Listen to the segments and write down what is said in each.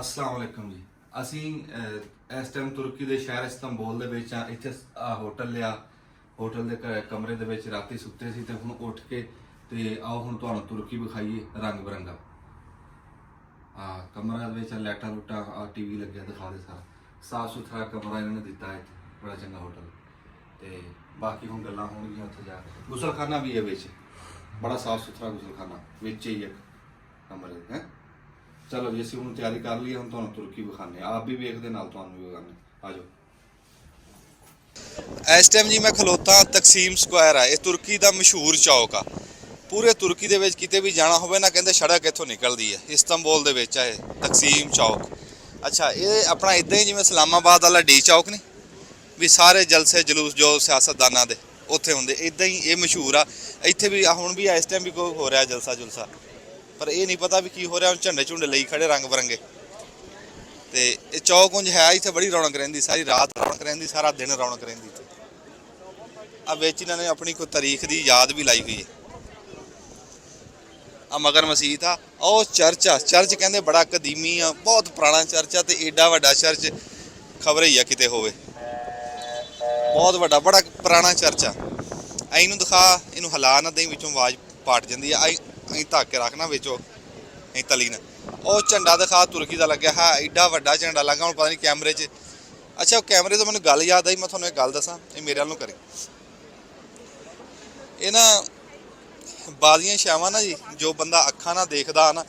अस्सलाम वालेकुम जी। ਅਸੀਂ ਇਸ ਟਾਈਮ ਤੁਰਕੀ ਦੇ ਸ਼ਹਿਰ ਇਸਤੰਬੁਲ ਦੇ ਵਿੱਚ ਆ। ਇੱਥੇ ਹੋਟਲ ਲਿਆ, ਹੋਟਲ ਦੇ ਕਮਰੇ ਦੇ ਵਿੱਚ ਰਾਤੀ ਸੁੱਤੇ ਸੀ ਤੇ ਹੁਣ ਉੱਠ ਕੇ ਤੇ ਆਓ ਹੁਣ ਤੁਹਾਨੂੰ ਤੁਰਕੀ ਵਿਖਾਈਏ ਰੰਗ ਬਰੰਗਾ। ਕਮਰਾ ਦੇ ਵਿੱਚ ਲਾਈਟਾਂ ਲੂਟਾਂ ਟੀਵੀ ਲੱਗਿਆ, ਦਿਖਾ ਦੇ ਸਾਰਾ ਸਾਫ ਸੁਥਰਾ ਕਮਰਾ ਇਹਨਾਂ ਨੇ ਦਿੱਤਾ ਹੈ, ਬੜਾ ਚੰਗਾ ਹੋਟਲ। ਤੇ ਬਾਕੀ ਹੁਣ ਗੱਲਾਂ ਹੋਣਗੀਆਂ ਉੱਥੇ ਜਾ ਕੇ। ਗੁਸਲਖਾਨਾ ਵੀ ਹੈ ਵਿੱਚ, ਬੜਾ ਸਾਫ ਸੁਥਰਾ ਗੁਸਲਖਾਨਾ ਵਿੱਚ ਹੀ ਇੱਕ ਕਮਰੇ ਹੈ। चलो जी ਅਸੀਂ ਹੁਣ ਤਿਆਰੀ ਕਰ ਲਈ, ਹੁਣ ਤੁਹਾਨੂੰ ਤੁਰਕੀ ਵਿਖਾਣੇ, ਆਪ ਵੀ ਵੇਖਦੇ ਨਾਲ ਤੁਹਾਨੂੰ ਵੀ ਵਿਖਾਣੇ। ਆ ਜਾਓ। ਇਸ ਟਾਈਮ ਜੀ ਮੈਂ ਖਲੋਤਾ ਤਕਸੀਮ ਸਕੁਆਇਰ ਆ। ਇਹ ਤੁਰਕੀ ਦਾ ਮਸ਼ਹੂਰ ਚੌਕ ਆ। ਪੂਰੇ ਤੁਰਕੀ ਦੇ ਵਿੱਚ ਕਿਤੇ ਵੀ ਜਾਣਾ ਹੋਵੇ ਨਾ, ਕਹਿੰਦੇ ਸੜਕ ਇੱਥੋਂ ਨਿਕਲਦੀ ਹੈ। ਇਸਤੰਬੁਲ ਦੇ ਵਿੱਚ ਆ ਇਹ ਤਕਸੀਮ ਚੌਕ। ਅੱਛਾ, ਇਹ ਆਪਣਾ ਇਦਾਂ ਹੀ ਜਿਵੇਂ ਇਸਲਾਮਾਬਾਦ ਵਾਲਾ ਡੀ ਚੌਕ ਨਹੀਂ ਵੀ, ਸਾਰੇ ਜਲਸੇ ਜਲੂਸ ਜੋ ਸਿਆਸਤਦਾਨਾਂ ਦੇ ਉੱਥੇ ਹੁੰਦੇ, ਇਦਾਂ ਹੀ ਇਹ ਮਸ਼ਹੂਰ ਆ। ਇੱਥੇ ਵੀ ਹੁਣ ਵੀ ਇਸ ਟਾਈਮ ਵੀ ਕੋਈ ਹੋ ਰਿਹਾ ਜਲਸਾ ਜੁਲਸਾ, ਪਰ ਇਹ ਨਹੀਂ ਪਤਾ ਵੀ ਕੀ ਹੋ ਰਿਹਾ। ਝੰਡੇ ਝੁੰਡੇ ਲਈ ਖੜੇ ਰੰਗ ਬਰੰਗੇ। ਤੇ ਇਹ ਚੌਕ ਉਂਝ ਹੈ, ਇੱਥੇ ਬੜੀ ਰੌਣਕ ਰਹਿੰਦੀ, ਸਾਰੀ ਰਾਤ ਰੌਣਕ ਰਹਿੰਦੀ, ਸਾਰਾ ਦਿਨ ਰੌਣਕ ਰਹਿੰਦੀ। ਆ ਵਿੱਚ ਇਹਨਾਂ ਨੇ ਆਪਣੀ ਕੋਈ ਤਾਰੀਖ ਦੀ ਯਾਦ ਵੀ ਲਾਈ ਹੋਈ ਹੈ। ਆ ਮਗਰ ਮਸਜਿਦ ਆ, ਉਹ ਚਰਚ ਆ। ਚਰਚ ਕਹਿੰਦੇ ਬੜਾ ਕਦੀਮੀ ਆ, ਬਹੁਤ ਪੁਰਾਣਾ ਚਰਚ ਆ। ਤੇ ਏਡਾ ਵੱਡਾ ਚਰਚ ਖਬਰ ਹੀ ਆ ਕਿਤੇ ਹੋਵੇ, ਬਹੁਤ ਵੱਡਾ ਬੜਾ ਪੁਰਾਣਾ ਚਰਚ ਆ। ਇਹਨੂੰ ਦਿਖਾ, ਇਹਨੂੰ ਹਿਲਾ ਨਾ ਦੇਈ, ਵਿੱਚੋਂ ਆਵਾਜ਼ ਪਾਟ ਜਾਂਦੀ ਆ। ਅਸੀਂ ਧੱਕ ਕੇ ਰੱਖਣਾ ਵਿੱਚੋਂ, ਅਸੀਂ ਤਲੀ ਨਾ। ਉਹ ਝੰਡਾ ਦਿਖਾ ਤੁਰਕੀ ਦਾ ਲੱਗਿਆ ਹੈ, ਐਡਾ ਵੱਡਾ ਝੰਡਾ ਲੱਗਾ। ਹੁਣ ਪਤਾ ਨਹੀਂ ਕੈਮਰੇ 'ਚ। ਅੱਛਾ, ਉਹ ਕੈਮਰੇ ਤੋਂ ਮੈਨੂੰ ਗੱਲ ਯਾਦ ਆਈ, ਮੈਂ ਤੁਹਾਨੂੰ ਇੱਕ ਗੱਲ ਦੱਸਾਂ, ਇਹ ਮੇਰੇ ਵੱਲ ਨੂੰ ਕਰੀ। ਇਹ ਨਾ ਬਾਜ਼ੀਆਂ ਸ਼ਾਵਾਂ ਨਾ ਜੀ, ਜੋ ਬੰਦਾ ਅੱਖਾਂ ਨਾਲ ਦੇਖਦਾ ਨਾ,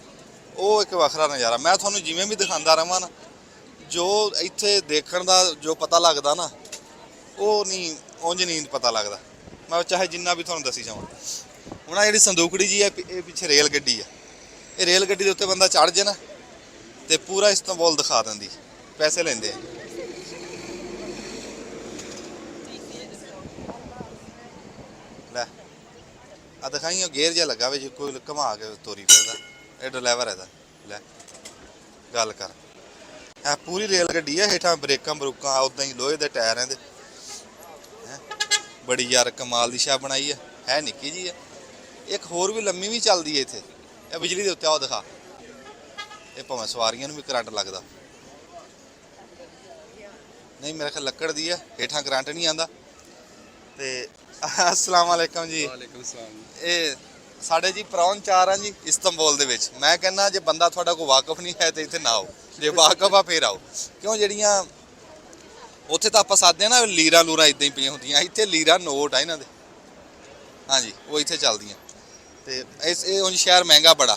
ਉਹ ਇੱਕ ਵੱਖਰਾ ਨਜ਼ਾਰਾ। ਮੈਂ ਤੁਹਾਨੂੰ ਜਿਵੇਂ ਵੀ ਦਿਖਾਉਂਦਾ ਰਹਾਂ ਨਾ, ਜੋ ਇੱਥੇ ਦੇਖਣ ਦਾ ਜੋ ਪਤਾ ਲੱਗਦਾ ਨਾ, ਉਹ ਨਹੀਂ ਉਂਝ ਨਹੀਂ ਪਤਾ ਲੱਗਦਾ। ਮੈਂ ਚਾਹੇ ਜਿੰਨਾ ਵੀ ਤੁਹਾਨੂੰ ਦੱਸੀ ਜਾਵਾਂ। ਹੁਣ ਆ ਜਿਹੜੀ ਸੰਦੂਕੜੀ ਜੀ ਹੈ, ਇਹ ਪਿੱਛੇ ਰੇਲ ਗੱਡੀ ਆ। ਇਹ ਰੇਲ ਗੱਡੀ ਦੇ ਉੱਤੇ ਬੰਦਾ ਚੜ੍ਹ ਜੇ ਨਾ ਤੇ ਪੂਰਾ ਇਸਤੰਬੁਲ ਦਿਖਾ ਦਿੰਦੀ। ਪੈਸੇ ਲੈਂਦੇ ਆ। ਲੈ ਆ ਦਿਖਾਈ, ਉਹ ਗੇਅਰ ਜਿਹਾ ਲੱਗਾ ਵੇ ਜੀ, ਕੋਈ ਘੁਮਾ ਕੇ ਤੋਰੀ ਫਿਰਦਾ। ਇਹ ਡਰਾਈਵਰ ਇਹਦਾ। ਲੈ ਗੱਲ ਕਰ, ਇਹ ਪੂਰੀ ਰੇਲ ਗੱਡੀ ਆ। ਹੇਠਾਂ ਬ੍ਰੇਕਾਂ ਬਰੂਕਾਂ ਉਦਾਂ ਹੀ ਲੋਹੇ ਦੇ ਟਾਇਰ ਇਹਦੇ। ਬੜੀ ਯਾਰ ਕਮਾਲ ਦੀ ਸ਼ਾਹ ਬਣਾਈ ਹੈ ਨਿੱਕੀ ਜੀ ਆ। ਇੱਕ ਹੋਰ ਵੀ ਲੰਮੀ ਵੀ ਚੱਲਦੀ ਹੈ ਇੱਥੇ, ਇਹ ਬਿਜਲੀ ਦੇ ਉੱਤੇ। ਉਹ ਦਿਖਾ, ਇਹ ਭਾਵੇਂ ਸਵਾਰੀਆਂ ਨੂੰ ਵੀ ਕਰੰਟ ਲੱਗਦਾ ਨਹੀਂ, ਮੇਰੇ ਖਿਆਲ ਲੱਕੜ ਦੀ ਹੈ, ਹੇਠਾਂ ਕਰੰਟ ਨਹੀਂ ਆਉਂਦਾ। ਤੇ ਅਸਲਾਮ ਵਾਲੇਕਮ ਜੀ। ਵਾਲੇਕੁਮ ਸਲਾਮ। ਇਹ ਸਾਡੇ ਜੀ ਪ੍ਰਾਹੁਣਚਾਰ ਆ ਜੀ ਇਸਤੰਬੁਲ ਦੇ ਵਿੱਚ। ਮੈਂ ਕਹਿੰਦਾ ਜੇ ਬੰਦਾ ਤੁਹਾਡਾ ਕੋਈ ਵਾਕਫ ਨਹੀਂ ਹੈ ਤੇ ਇੱਥੇ ਨਾ ਆਓ, ਜੇ ਵਾਕਫ ਆ ਫੇਰ ਆਓ। ਕਿਉਂ, ਜਿਹੜੀਆਂ ਉੱਥੇ ਤਾਂ ਆਪਾਂ ਸਾਦੇ ਨਾ ਲੀਰਾਂ ਲੂਰਾਂ ਇਦਾਂ ਹੀ ਪਈਆਂ ਹੁੰਦੀਆਂ, ਇੱਥੇ ਲੀਰਾਂ ਨੋਟ ਆ ਇਹਨਾਂ ਦੇ। ਹਾਂਜੀ, ਉਹ ਇੱਥੇ ਚੱਲਦੀਆਂ। ਤੇ ਇਹ ਉਂਝ ਸ਼ਹਿਰ ਮਹਿੰਗਾ ਬੜਾ।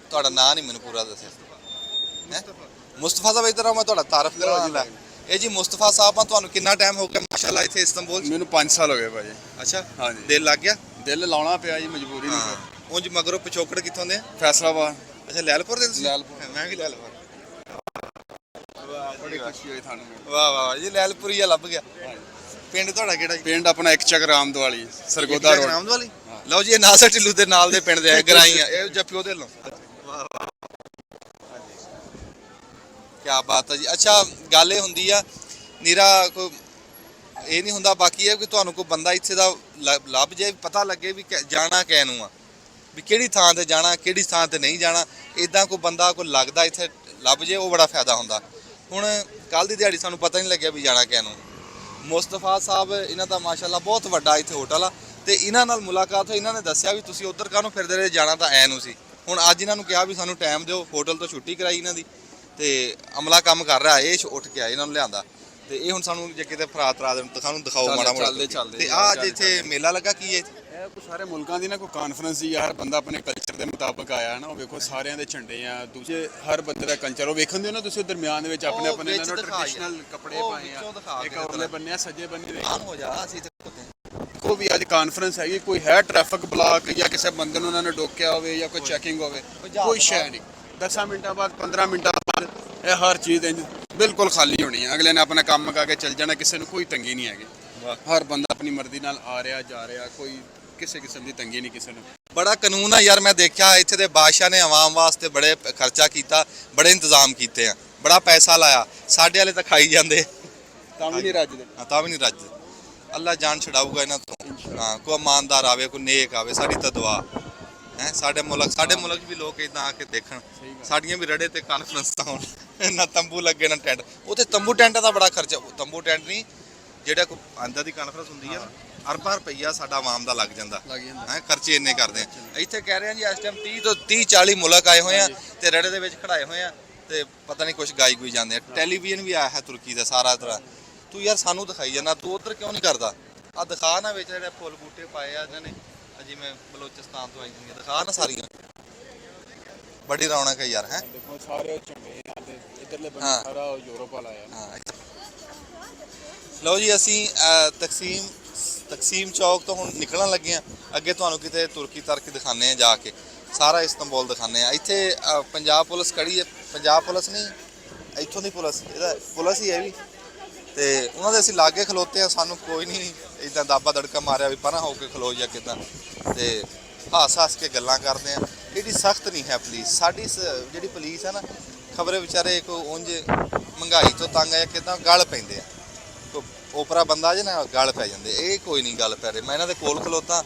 ਤੁਹਾਡਾ ਨਾਂ ਨਹੀਂ ਮੈਨੂੰ ਪੂਰਾ ਦੱਸਿਆ। ਮੁਸਤਫਾ ਸਾਹਿਬ ਇੱਧਰ ਆਓ, ਮੈਂ ਤੁਹਾਡਾ ਤਾਰਫ ਕਰਾਂਗਾ। ਇਹ ਜੀ ਮੁਸਤਫਾ ਸਾਹਿਬ ਆ। ਤੁਹਾਨੂੰ ਕਿੰਨਾ ਟਾਈਮ ਹੋ ਗਿਆ ਮਾਸ਼ਾਅੱਲਾ ਇੱਥੇ ਇਸਤੰਬੁਲ 'ਚ? ਮੈਨੂੰ 5 ਸਾਲ ਹੋ ਗਏ ਭਾਜੀ। ਅੱਛਾ, ਹਾਂਜੀ। ਦਿਲ ਲੱਗ ਗਿਆ? ਦਿਲ ਲਾਉਣਾ ਪਿਆ ਜੀ, ਮਜਬੂਰੀ ਨਹੀਂ। ਉਂਝ ਮਗਰੋਂ ਪਿਛੋਕੜ ਕਿੱਥੋਂ ਦੇ? ਫੈਸਲਾਬਾਦ। ਅੱਛਾ, ਲੈਲਪੁਰ ਦੇ ਤੁਸੀਂ? ਲੈਲਪੁਰ। ਮੈਂ ਵੀ ਲੈਲਪੁਰ। ਬੜੀ ਖੁਸ਼ੀ ਹੋਈ ਤੁਹਾਨੂੰ। ਵਾਹ ਵਾਹ ਜੀ, ਲੈਲਪੁਰੀ ਆ ਲੱਭ ਗਿਆ। ਪਿੰਡ ਤੁਹਾਡਾ ਕਿਹੜਾ ਜੀ? ਪਿੰਡ ਆਪਣਾ ਇੱਕ ਚੱਕ ਰਾਮਦਵਾਲੀ, ਸਰਗੋਦਾ ਰੋਡ। ਰਾਮਦਵਾਲੀ। ਲਓ ਜੀ, ਇਹ ਨਾਸਰ ਢਿੱਲੂ ਦੇ ਨਾਲ ਦੇ ਪਿੰਡ ਦੇ ਗਰਾਈ ਆ। ਇਹ ਜੱਫੀ ਉਹਦੇ ਵੱਲੋਂ। ਵਾਹ ਵਾਹ, ਕੀ ਬਾਤ ਹੈ ਜੀ। ਅੱਛਾ, ਗੱਲ ਇਹ ਹੁੰਦੀ ਆ ਨੀਰਾ ਕੋਈ ਇਹ ਨਹੀਂ ਹੁੰਦਾ। ਬਾਕੀ ਇਹ ਕਿ ਤੁਹਾਨੂੰ ਕੋਈ ਬੰਦਾ ਇੱਥੇ ਦਾ ਲੱਭ ਜਾਏ, ਪਤਾ ਲੱਗੇ ਵੀ ਜਾਣਾ ਕਿਹ ਨੂੰ ਆ, ਵੀ ਕਿਹੜੀ ਥਾਂ ਤੇ ਜਾਣਾ, ਕਿਹੜੀ ਥਾਂ ਤੇ ਨਹੀਂ ਜਾਣਾ। ਇਦਾਂ ਕੋਈ ਬੰਦਾ ਕੋਈ ਲੱਗਦਾ ਇੱਥੇ ਲੱਭ ਜੇ, ਉਹ ਬੜਾ ਫਾਇਦਾ ਹੁੰਦਾ। ਹੁਣ ਕੱਲ ਦੀ ਦਿਹਾੜੀ ਸਾਨੂੰ ਪਤਾ ਨਹੀਂ ਲੱਗਿਆ ਵੀ ਜਾਣਾ ਕਿਹ ਨੂੰ। ਮੁਸਤਫਾ ਸਾਹਿਬ ਇਹਨਾਂ ਦਾ ਮਾਸ਼ਾਅੱਲਾ ਬਹੁਤ ਵੱਡਾ ਇੱਥੇ ਹੋਟਲ ਆ। ਤੇ ਇਹਨਾਂ ਨਾਲ ਮੁਲਾਕਾਤ ਹੋਈ, ਇਹਨਾਂ ਨੇ ਦੱਸਿਆ ਵੀ ਤੁਸੀਂ ਉੱਧਰ ਕਾਹਨੂੰ ਫਿਰਦੇ ਰਹੇ, ਜਾਣਾ ਤਾਂ ਐ ਨੂੰ ਸੀ। ਹੁਣ ਅੱਜ ਇਹਨਾਂ ਨੂੰ ਕਿਹਾ ਵੀ ਸਾਨੂੰ ਟਾਈਮ ਦਿਓ, ਹੋਟਲ ਤੋਂ ਛੁੱਟੀ ਕਰਾਈ ਇਹਨਾਂ ਦੀ। ਤੇ ਅਮਲਾ ਕੰਮ ਕਰ ਰਿਹਾ, ਇਹ ਉੱਠ ਕੇ ਆਏ, ਇਹਨਾਂ ਨੂੰ ਲਿਆਂਦਾ। ਤੇ ਇਹ ਹੁਣ ਸਾਨੂੰ ਜੇ ਕਿਤੇ ਫਰਾਤ ਰਾਤ ਦਿਖਾਓ ਮਾੜਾ ਮੋੜਾ। ਤੇ ਆ ਅੱਜ ਇੱਥੇ ਮੇਲਾ ਲੱਗਾ, ਕੀ ਹੈ ਇਹ ਕੋਈ ਸਾਰੇ ਮੁਲਕਾਂ ਦੀ ਨਾ ਕੋਈ ਕਾਨਫਰੰਸ ਹੀ ਆ। ਹਰ ਬੰਦਾ ਆਪਣੇ ਕਲਚਰ ਦੇ ਮੁਤਾਬਕ ਆਇਆ ਨਾ। ਉਹ ਵੇਖੋ ਸਾਰਿਆਂ ਦੇ ਝੰਡੇ ਆ, ਦੂਜੇ ਹਰ ਬੰਦੇ ਦਾ ਕਲਚਰ ਉਹ ਵੇਖਣ ਦਿਓ ਨਾ ਤੁਸੀਂ। ਦਰਮਿਆਨ ਦੇ ਵਿੱਚ ਆਪਣੇ ਆਪਣੇ ਟ੍ਰੈਡੀਸ਼ਨਲ ਕੱਪੜੇ ਪਾਏ ਆ। ਇੱਕ ਔਰਲੇ ਬੰਨੇ ਸੱਜੇ ਬੰਨੇ ਹੋ ਜਾ। ਅਸੀਂ ਕੋਈ ਵੀ ਅੱਜ ਕਾਨਫਰੰਸ ਹੈਗੀ, ਕੋਈ ਹੈ ਟ੍ਰੈਫਿਕ ਬਲਾਕ ਜਾਂ ਕਿਸੇ ਬੰਦੇ ਨੂੰ ਉਹਨਾਂ ਨੇ ਡੋਕਿਆ ਹੋਵੇ ਜਾਂ ਕੋਈ ਚੈਕਿੰਗ ਹੋਵੇ, ਕੋਈ ਸ਼ੈ ਨਹੀਂ। 10 ਮਿੰਟਾਂ ਬਾਅਦ 15 ਮਿੰਟਾਂ ਬਾਅਦ ਇਹ ਹਰ ਚੀਜ਼ ਬਿਲਕੁਲ ਖਾਲੀ ਹੋਣੀ ਹੈ। ਅਗਲੇ ਨੇ ਆਪਣਾ ਕੰਮ ਮੁਕਾ ਕੇ ਚੱਲ ਜਾਣਾ, ਕਿਸੇ ਨੂੰ ਕੋਈ ਤੰਗੀ ਨਹੀਂ ਹੈਗੀ। ਹਰ ਬੰਦਾ ਆਪਣੀ ਮਰਜ਼ੀ ਨਾਲ ਆ ਰਿਹਾ ਜਾ ਰਿਹਾ, ਕੋਈ ਕਿਸੇ ਕਿਸਮ ਦੀ ਤੰਗੀ ਨਹੀਂ ਕਿਸੇ ਨੂੰ। ਬੜਾ ਕਾਨੂੰਨ ਆ ਯਾਰ। ਮੈਂ ਦੇਖਿਆ ਇੱਥੇ ਦੇ ਬਾਦਸ਼ਾਹ ਨੇ ਆਵਾਮ ਵਾਸਤੇ ਬੜੇ ਖਰਚਾ ਕੀਤਾ, ਬੜੇ ਇੰਤਜ਼ਾਮ ਕੀਤੇ ਆ, ਬੜਾ ਪੈਸਾ ਲਾਇਆ। ਸਾਡੇ ਵਾਲੇ ਤਾਂ ਖਾਈ ਜਾਂਦੇ, ਤਾਂ ਵੀ ਨਹੀਂ ਰੱਜਦੇ। ਤਾਂ ਵੀ ਨਹੀਂ ਰੱਜਦੇ। ਅੱਲਾ ਜਾਨ ਛਡਾਊਗਾ ਇਹਨਾਂ ਤੋਂ। ਹਾਂ, ਕੋਈ ਇਮਾਨਦਾਰ ਆਵੇ, ਕੋਈ ਨੇਕ ਆਵੇ, ਸਾਡੀ ਤਾਂ ਦੁਆ। ਹੈ ਸਾਡੇ ਮੁਲਕ 'ਚ ਵੀ ਲੋਕ ਇਦਾਂ ਆ ਕੇ ਦੇਖਣ, ਸਾਡੀਆਂ ਵੀ ਰੜੇ ਤੇ ਕਾਨਫਰੰਸਾਂ ਹੋਣ ਨਾ ਤੰਬੂ ਲੱਗੇ ਨਾ ਟੈਂਟ। ਉੱਥੇ ਤੰਬੂ ਟੈਂਟਾਂ ਦਾ ਬੜਾ ਖਰਚਾ, ਤੰਬੂ ਟੈਂਟ ਨਹੀਂ ਜਿਹੜਾ ਕੋਈ ਆਂਦਾ ਦੀ ਕਾਨਫਰੰਸ ਹੁੰਦੀ ਆ ਅਰਬਾਂ ਰੁਪਈਆ ਸਾਡਾ ਆਵਾਮ ਦਾ ਲੱਗ ਜਾਂਦਾ ਹੈ, ਖਰਚੇ ਇੰਨੇ ਕਰਦੇ ਆ। ਇੱਥੇ ਕਹਿ ਰਹੇ ਆ ਜੀ ਇਸ ਟਾਈਮ 30 ਤੋਂ 40 ਮੁਲਕ ਆਏ ਹੋਏ ਆ ਤੇ ਰੜੇ ਦੇ ਵਿੱਚ ਖੜਾਏ ਹੋਏ ਆ ਤੇ ਪਤਾ ਨਹੀਂ ਕੁਝ ਗਾਈ ਜਾਂਦੇ ਆ। ਟੈਲੀਵਿਜ਼ਨ ਵੀ ਆਇਆ ਹੈ ਤੁਰਕੀ ਦਾ ਸਾਰਾ ਤਰ੍ਹਾਂ। ਤੂੰ ਯਾਰ ਸਾਨੂੰ ਦਿਖਾਈ ਜਾਂਦਾ, ਤੂੰ ਉਧਰ ਕਿਉਂ ਨਹੀਂ ਕਰਦਾ? ਆ ਦਿਖਾ ਨਾ ਵਿੱਚ ਜਿਹੜੇ ਫੁੱਲ ਬੂਟੇ ਪਾਏ ਆ ਇਹਨਾਂ ਨੇ, ਜਿਵੇਂ ਬਲੋਚਿਸਤਾਨ ਤੋਂ ਆਈ ਹੁੰਦੀਆਂ, ਦਿਖਾ ਨਾ ਸਾਰੀਆਂ। ਬੜੀ ਰੌਣਕ ਹੈ ਯਾਰ। ਹੈ ਦੇਖੋ ਸਾਰੇ ਝੰਡੇ ਆਦੇ ਇਧਰਲੇ ਬੰਨੇ ਸਾਰਾ ਯੂਰਪ ਵਾਲਾ ਆਇਆ। ਹਾਂ ਲਓ ਜੀ ਅਸੀਂ ਤਕਸੀਮ ਚੌਕ ਤੋਂ ਹੁਣ ਨਿਕਲਣ ਲੱਗੇ ਆ। ਅੱਗੇ ਤੁਹਾਨੂੰ ਕਿਤੇ ਤੁਰਕੀ ਤਰਕ ਦਿਖਾਣੇ ਆ ਜਾ ਕੇ, ਸਾਰਾ ਇਸਤੰਬੁਲ ਦਿਖਾਣੇ ਆ। ਇੱਥੇ ਪੰਜਾਬ ਪੁਲਿਸ ਖੜੀ ਹੈ, ਪੰਜਾਬ ਪੁਲਿਸ ਨਹੀਂ ਇੱਥੋਂ ਦੀ ਪੁਲਿਸ, ਇਹਦਾ ਪੁਲਿਸ ਹੀ ਹੈ ਵੀ, ਤੇ ਉਹਨਾਂ ਦੇ ਅਸੀਂ ਲਾਗੇ ਖਲੋਤੇ ਆ। ਸਾਨੂੰ ਕੋਈ ਨਹੀਂ ਇੱਦਾਂ ਦਾਬਾ ਦੜਕਾ ਮਾਰਿਆ ਵੀ ਪਰਾਂ ਹੋ ਕੇ ਖਲੋ ਜਾਂ ਕਿੱਦਾਂ, ਤੇ ਹੱਸ ਕੇ ਗੱਲਾਂ ਕਰਦੇ ਆ। ਇਹਦੀ ਸਖਤ ਨਹੀਂ ਹੈ ਪੁਲਿਸ ਸਾਡੀ। ਜਿਹੜੀ ਪੁਲਿਸ ਹੈ ਨਾ, ਖਬਰੇ ਵਿਚਾਰੇ ਕੋ ਉਂਝ ਮਹਿੰਗਾਈ ਤੋਂ ਤੰਗ ਆ ਕਿੱਦਾਂ ਗਲ ਪੈਂਦੇ ਆ। ਕੋਈ ਓਪਰਾ ਬੰਦਾ ਜੇ ਨਾ ਗਲ ਪੈ ਜਾਂਦੇ, ਇਹ ਕੋਈ ਨਹੀਂ ਗੱਲ ਪੈ ਰਹੀ। ਮੈਂ ਇਹਨਾਂ ਦੇ ਕੋਲ ਖਲੋਤਾ।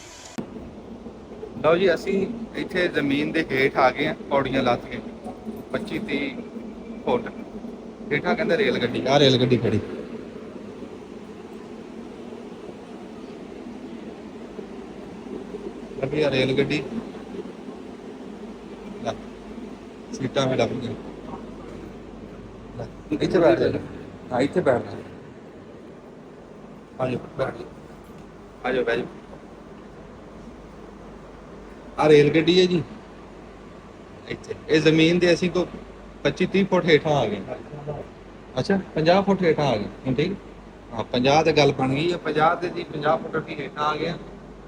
ਲਓ ਜੀ ਅਸੀਂ ਇੱਥੇ ਜ਼ਮੀਨ ਦੇ ਹੇਠ ਆ ਗਏ ਆ, ਪੌੜੀਆਂ ਲੱਥ ਕੇ 25-30 ਫੁੱਟ ਹੇਠਾਂ ਕਹਿੰਦੇ ਰੇਲ ਗੱਡੀ। ਆਹ ਰੇਲ ਗੱਡੀ ਖੜੀ ਲੱਗੀ ਆ ਰੇਲ ਗੱਡੀ, ਸੀਟਾਂ ਵੀ ਲੱਗ ਗਈਆਂ। ਇੱਥੇ ਬੈਠ ਜਾ। ਹਾਂ ਇੱਥੇ ਬੈਠ ਜਾ। ਆਜੋ ਬੈਠ ਆਜੋ ਬੈਠ। ਆ ਰੇਲ ਗੱਡੀ ਹੈ ਜੀ ਇੱਥੇ। ਇਹ ਜ਼ਮੀਨ ਦੇ ਅਸੀਂ ਕੋ 25-30 ਫੁੱਟ ਹੇਠਾਂ ਆ ਗਏ। ਅੱਛਾ 50 ਫੁੱਟ ਹੇਠਾਂ ਆ ਗਏ ਹੁਣ ਠੀਕ। ਹਾਂ 50 ਤੇ ਗੱਲ ਬਣ ਗਈ ਹੈ। 50 ਤੇ ਜੀ 50 ਫੁੱਟ ਅਸੀਂ ਹੇਠਾਂ ਆ ਗਏ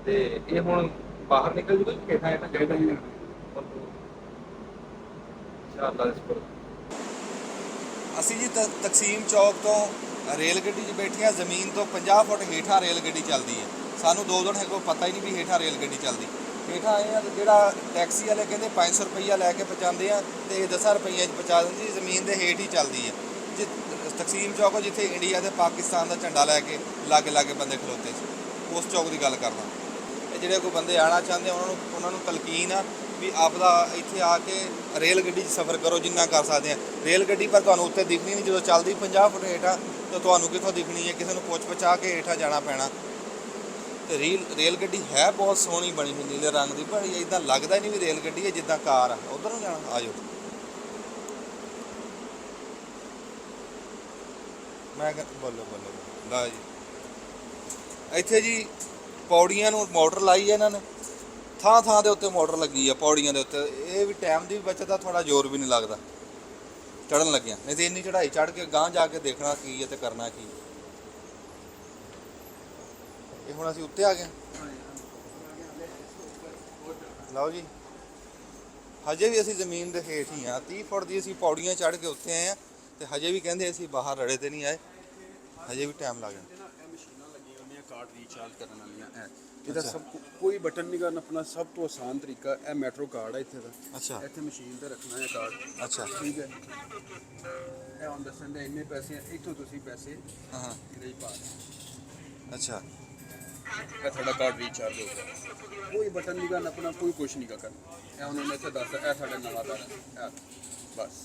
ਤੇ ਇਹ ਹੁਣ ਬਾਹਰ ਨਿਕਲ ਜੂਗਾ ਹੇਠਾਂ ਚਾਹੀਦਾ ਜੀ। ਅਸੀਂ ਜੀ ਤਕਸੀਮ ਚੌਕ ਤੋਂ ਰੇਲ ਗੱਡੀ 'ਚ ਬੈਠੇ ਹਾਂ। ਜ਼ਮੀਨ ਤੋਂ 50 ਫੁੱਟ ਹੇਠਾਂ ਰੇਲ ਗੱਡੀ ਚੱਲਦੀ ਹੈ। ਸਾਨੂੰ 2 ਦਿਨ ਹੈਗੋ ਪਤਾ ਹੀ ਨਹੀਂ ਵੀ ਹੇਠਾਂ ਰੇਲ ਗੱਡੀ ਚੱਲਦੀ। ਹੇਠਾਂ ਆਏ ਆ, ਜਿਹੜਾ ਟੈਕਸੀ ਵਾਲੇ ਕਹਿੰਦੇ 500 ਰੁਪਈਆ ਲੈ ਕੇ ਪਹੁੰਚਾਉਂਦੇ ਆ ਤੇ 10 ਰੁਪਈਆ 'ਚ ਪਹੁੰਚਾ ਦਿੰਦੀ। ਜ਼ਮੀਨ ਦੇ ਹੇਠ ਹੀ ਚੱਲਦੀ ਹੈ। ਤਕਸੀਮ ਚੌਕ ਜਿੱਥੇ ਇੰਡੀਆ ਤੇ ਪਾਕਿਸਤਾਨ ਦਾ ਝੰਡਾ ਲੈ ਕੇ ਲਾਗੇ ਬੰਦੇ ਖਲੋਤੇ ਸੀ, ਉਸ ਚੌਕ ਦੀ ਗੱਲ ਕਰਦਾ। ਇਹ ਜਿਹੜੇ ਕੋਈ ਬੰਦੇ ਆਉਣਾ ਚਾਹੁੰਦੇ ਉਹਨਾਂ ਨੂੰ ਤਲਕੀਨ ਆ ਵੀ ਆਪਦਾ ਇੱਥੇ ਆ ਕੇ ਰੇਲ ਗੱਡੀ 'ਚ ਸਫ਼ਰ ਕਰੋ ਜਿੰਨਾ ਕਰ ਸਕਦੇ ਆ। ਰੇਲ ਗੱਡੀ ਪਰ ਤੁਹਾਨੂੰ ਉੱਥੇ ਦਿਖਣੀ ਨਹੀਂ, ਜਦੋਂ ਚੱਲਦੀ 50 ਫੁੱਟ ਹੇਠਾਂ ਤਾਂ ਤੁਹਾਨੂੰ ਕਿੱਥੋਂ ਦਿਖਣੀ ਹੈ? ਕਿਸੇ ਨੂੰ ਪੁੱਛ ਪਛਾ ਕੇ ਹੇਠਾਂ ਜਾਣਾ ਪੈਣਾ। ਤੇ ਰੇਲ ਗੱਡੀ ਹੈ ਬਹੁਤ ਸੋਹਣੀ ਬਣੀ ਹੋਈ, ਨੀਲੇ ਰੰਗ ਦੀ, ਪਰ ਇੱਦਾਂ ਲੱਗਦਾ ਹੀ ਨਹੀਂ ਵੀ ਰੇਲ ਗੱਡੀ ਹੈ, ਜਿੱਦਾਂ ਕਾਰ ਆ। ਉੱਧਰ ਨੂੰ ਜਾਣਾ, ਆ ਜਾਓ। ਮੈਂ ਬੋਲੋ ਲਾ ਜੀ। ਇੱਥੇ ਜੀ ਪੌੜੀਆਂ ਨੂੰ ਮੋਟਰ ਲਾਈ ਹੈ ਇਹਨਾਂ ਨੇ, ਥਾਂ ਦੇ ਉੱਤੇ ਮੋਟਰ ਲੱਗੀ ਆ ਪੌੜੀਆਂ ਦੇ ਉੱਤੇ। ਇਹ ਵੀ ਟਾਈਮ ਦੀ ਵੀ ਬਚਤ ਆ, ਥੋੜਾ ਜ਼ੋਰ ਵੀ ਨਹੀਂ ਲੱਗਦਾ ਚੜਨ ਲੱਗਿਆ। ਨਹੀਂ ਤੇ ਇੰਨੀ ਚੜਾਈ ਚੜ ਕੇ ਗਾਂਹ ਜਾ ਕੇ ਦੇਖਣਾ ਕੀ ਹੈ ਤੇ ਕਰਨਾ ਕੀ। ਇਹ ਹੁਣ ਅਸੀਂ ਉੱਤੇ ਆ ਗਏ। ਲਓ ਜੀ ਹਜੇ ਵੀ ਅਸੀਂ ਜ਼ਮੀਨ ਦੇ ਹੇਠ ਹੀ ਆ। 30 ਫੁੱਟ ਦੀ ਅਸੀਂ ਪੌੜੀਆਂ ਚੜ ਕੇ ਉੱਤੇ ਆਏ ਆ ਤੇ ਹਜੇ ਵੀ ਕਹਿੰਦੇ ਅਸੀਂ ਬਾਹਰ ਰੜੇ ਤੇ ਨਹੀਂ ਆਏ, ਹਜੇ ਵੀ ਟਾਈਮ ਲੱਗ ਜਾਣਾ। ਮਸ਼ੀਨਾਂ ਲੱਗੀਆਂ ਹੁੰਦੀਆਂ ਕਾਰਡ ਰੀਚਾਰਜ ਕਰਨ ਵਾਲੀਆਂ। ਇਹਦਾ ਸਭ ਕੋਈ ਬਟਨ ਨਹੀਂ ਕਰਨਾ, ਆਪਣਾ ਸਭ ਤੋਂ ਆਸਾਨ ਤਰੀਕਾ ਇਹ ਮੈਟਰੋ ਕਾਰਡ ਹੈ ਇੱਥੇ ਦਾ। ਅੱਛਾ ਇੱਥੇ ਮਸ਼ੀਨ ਤੇ ਰੱਖਣਾ ਹੈ ਕਾਰਡ। ਅੱਛਾ ਠੀਕ ਹੈ। ਇਹ ਹੁਣ ਦੱਸਣ ਦੇ ਇੰਨੇ ਪੈਸੇ ਆ, ਇੱਥੋਂ ਤੁਸੀਂ ਪੈਸੇ ਹਾਂ ਇਹਦੇ ਪਾ ਦਿਓ। ਅੱਛਾ ਇਹ ਤੁਹਾਡਾ ਕਾਰਡ ਰੀਚਾਰਜ ਹੋ ਗਿਆ। ਕੋਈ ਬਟਨ ਨਹੀਂ ਕਰਨਾ, ਆਪਣਾ ਕੋਈ ਕੁਛ ਨਹੀਂ ਕਰਨਾ। ਇਹ ਉਹਨਾਂ ਨੇ ਇੱਥੇ ਦੱਸਦਾ ਇਹ ਸਾਡਾ ਨਵਾਂ ਕਾਰਡ ਹੈ। ਇਹ ਬਸ